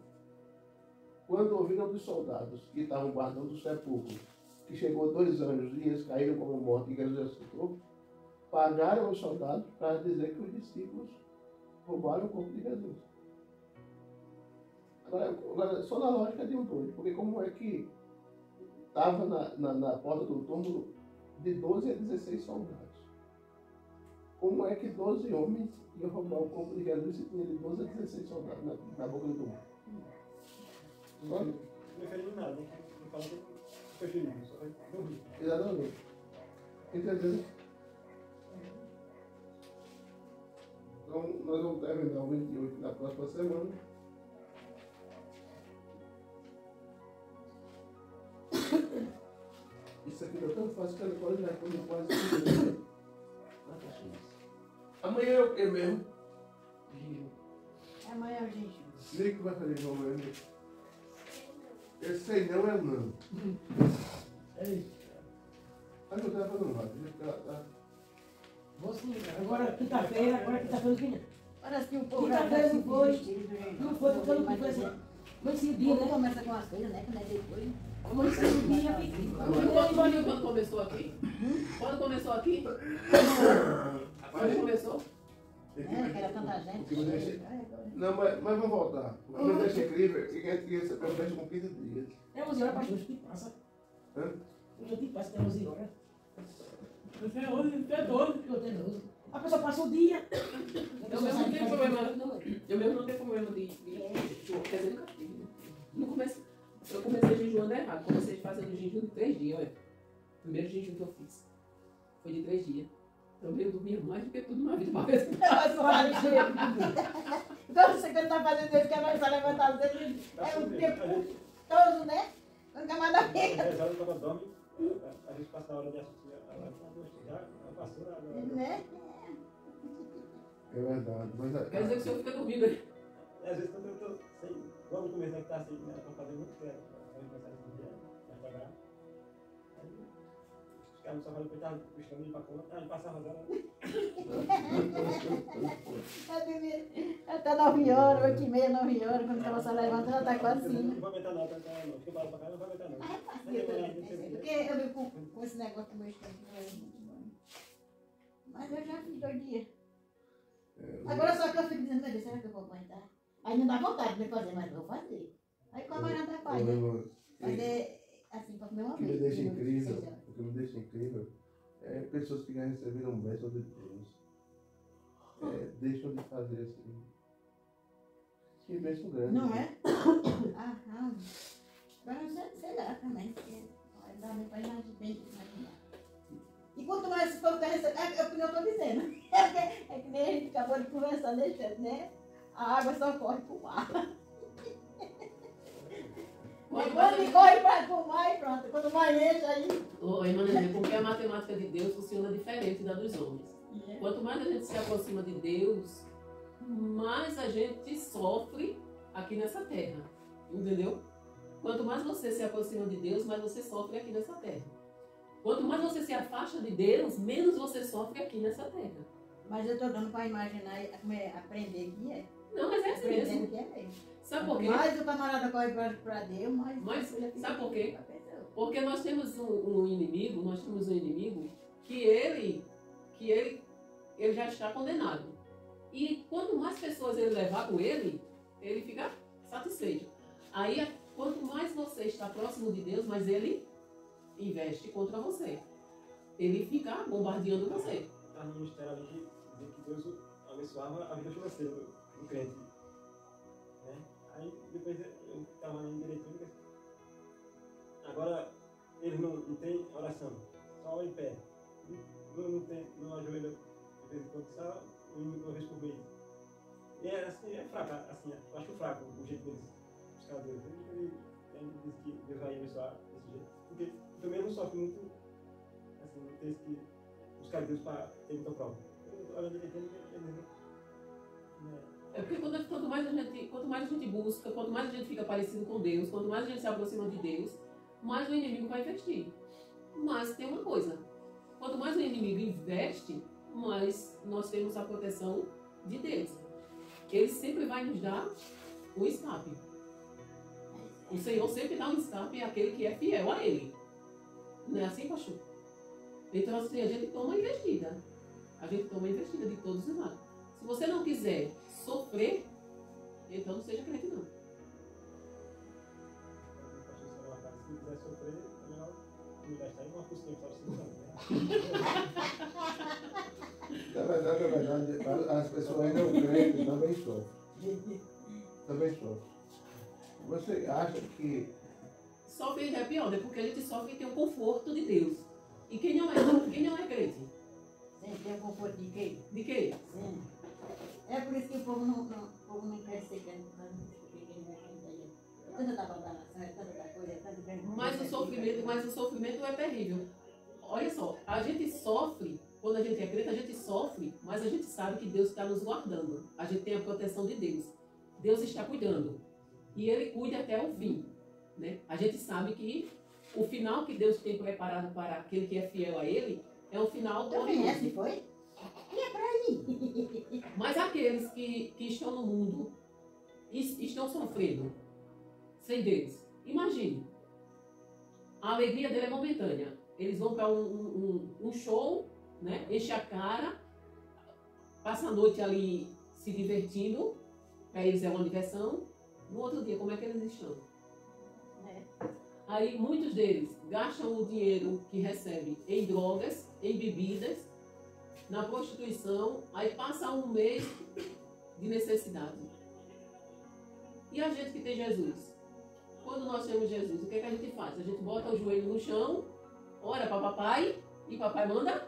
Speaker 1: quando ouviram dos soldados que estavam guardando o sepulcro, que chegou 2 anjos e eles caíram como mortos e Jesus ressuscitou, pagaram os soldados para dizer que os discípulos roubaram o corpo de Jesus. Agora, só na lógica de um doido, porque como é que estava na porta do túmulo de 12 a 16 soldados? Como é que 12 homens iam roubar o corpo de Jesus se tinha de 12 a 16 soldados na boca do túmulo?
Speaker 5: Não referiu nada, né? Não falou que foi ferido, só foi dormir.
Speaker 1: Exatamente. Entendeu? Então, nós vamos terminar o 28 na próxima semana. Isso aqui tá tão fácil que eu não posso já comer quase tudo. Amanhã é o que mesmo?
Speaker 3: Amanhã a gente.
Speaker 1: Nem que vai fazer de amanhã. Esse aí não é não. A meu telefone não vai, deixa eu ficar.
Speaker 4: Vou sim. Agora quinta-feira os vinha.
Speaker 3: Parece que o povo
Speaker 4: Quinta-feira
Speaker 3: se
Speaker 4: não foi.
Speaker 3: desistiu,
Speaker 4: Não foi porque eu não fui assim. Mas esse
Speaker 3: O
Speaker 4: dia,
Speaker 3: povo
Speaker 4: né?
Speaker 3: começa com as coisas, né? Que não é depois.
Speaker 4: Mas esse dia,
Speaker 2: Quando começou aqui? Quando começou aqui? Quando começou?
Speaker 3: É, que era tanta gente.
Speaker 1: O que me deixa... Não, mas vamos voltar. O que me deixa incrível é que a gente recebeu o teste com 15 dias.
Speaker 4: é 11 horas, pastor, o que passa?
Speaker 1: Hã?
Speaker 4: O que passa é 11 horas.
Speaker 2: Você é doido.
Speaker 4: Ficou teimoso. A pessoa passa o dia.
Speaker 2: Eu mesmo não tenho problema. Eu mesmo não tenho problema de jejum. Quer dizer, nunca tive. Né? No começo, eu comecei jejuando errado. Comecei fazendo jejum de 3 dias, olha. O primeiro jejum que eu fiz foi de 3 dias. Eu meio dormia mais do que tudo na vida, uma vez.
Speaker 3: Então você quando está fazendo isso, que vai estar levantado sempre. É um tempo todo, né? Nunca mais dá tempo.
Speaker 5: 10 horas quando dorme, a gente passa a hora de assistir. Já passou agora.
Speaker 3: Né?
Speaker 1: É verdade. Mas
Speaker 2: Quer dizer que o senhor fica dormindo aí.
Speaker 5: Às vezes quando eu estou sem. Logo no começo, né, que está assim, né? Estou fazendo muito tempo. Aí começar esse dia, vai pagar. Aí os caras só falam que eu estava buscando ir para a cama. Ah, ele passava agora.
Speaker 3: Até 9 horas, 8h30, 9 horas, quando ela se levanta, ela está quase assim.
Speaker 5: Não vou aumentar não, tá? Não. Fica parado para cá, não vou aumentar não.
Speaker 3: Porque eu vi com esse negócio do meu estômago, não é muito bom. Mas eu já fiz 2 dias. Agora só que eu fico dizendo, meu Deus, será que eu vou aguentar? Aí não dá vontade de fazer, mas vou fazer. Aí como a nada faz, né? Fazer assim, para comer uma
Speaker 1: O que me
Speaker 3: vez.
Speaker 1: deixa incrível, o que me deixa incrível é pessoas que já receberam um bênção de Deus. Deixam de fazer assim. Que bênção grande.
Speaker 3: Não é? Ah, não. Agora sei lá também, porque não dá nem para imaginar. E quanto mais esse povo está recebendo, é o que eu estou dizendo. É que nem a gente acabou de conversar, deixando, né? A água só corre para o mar. Quando corre para o mar e pronto. Quando o mar enche aí.
Speaker 2: Ô, irmã Nenê, porque a matemática de Deus funciona diferente da dos homens. Quanto mais a gente se aproxima de Deus, mais a gente sofre aqui nessa terra. Entendeu? Quanto mais você se aproxima de Deus, mais você sofre aqui nessa terra. Quanto mais você se afasta de Deus, menos você sofre aqui nessa terra.
Speaker 3: Mas eu estou dando para imaginar, aprender que é.
Speaker 2: Não, mas é assim
Speaker 3: Aprender
Speaker 2: mesmo.
Speaker 3: que é mesmo.
Speaker 2: Sabe por quê?
Speaker 3: Mais o camarada corre para Deus, mais
Speaker 2: Sabe por quê? Porque nós temos um inimigo que ele já está condenado. E quanto mais pessoas ele levar com ele fica satisfeito. Aí, quanto mais você está próximo de Deus, mais ele investe contra você. Ele fica bombardeando você.
Speaker 5: Está no ministério ali que Deus abençoava a vida financeira do crente. Né? Aí depois eu estava em direito. Agora eles não têm oração, só em pé. Não ajoelha de vez em quando, só uma vez por mês. E é fraco, assim, eu acho fraco o jeito deles, os caras deles. Ele diz que Deus vai abençoar desse jeito. Porque também não sofre muito, assim, não tem que buscar Deus para ter muita prova. Olhando ele
Speaker 2: É porque quanto mais a gente busca, quanto mais a gente fica parecido com Deus, quanto mais a gente se aproxima de Deus, mais o inimigo vai investir. Mas tem uma coisa, quanto mais o inimigo investe, mais nós temos a proteção de Deus. Ele sempre vai nos dar um escape. O Senhor sempre dá um escape àquele que é fiel a Ele. Não é assim, pastor? Então assim, a gente toma investida. A gente toma investida de todos os lados. Se você não quiser sofrer, então não seja crente não.
Speaker 5: Se quiser sofrer, é melhor não gastar em uma cozinha para você.
Speaker 1: Na verdade, as pessoas ainda não creem, também sofrem. Também sofrem. Você acha que...
Speaker 2: Sofre ainda é pior, né? Porque a gente sofre e tem o conforto de Deus. E quem não é crente?
Speaker 3: Sim, tem o conforto de quê?
Speaker 2: De quê?
Speaker 3: Sim. É por isso que o povo não quer ser crente, por causa disso, porque quem não é crente aí. Tanta da badalação, é tanta da coisa, é tanta grande.
Speaker 2: Mas o sofrimento é terrível. Olha só, a gente sofre, quando a gente é crente, a gente sofre, mas a gente sabe que Deus está nos guardando. A gente tem a proteção de Deus. Deus está cuidando. E Ele cuida até o fim. Né? A gente sabe que o final que Deus tem preparado para aquele que é fiel a Ele é um final
Speaker 3: Tu conhece, foi? E é pra aí.
Speaker 2: Mas aqueles que estão no mundo e estão sofrendo sem Deus, imagine, a alegria dele é momentânea. Eles vão para um show, né? Enche a cara, passa a noite ali se divertindo, para eles é uma diversão. No outro dia, como é que eles estão? Aí muitos deles gastam o dinheiro que recebem em drogas, em bebidas, na prostituição, aí passa um mês de necessidade. E a gente que tem Jesus? Quando nós temos Jesus, o que é que a gente faz? A gente bota o joelho no chão, ora para papai, e papai manda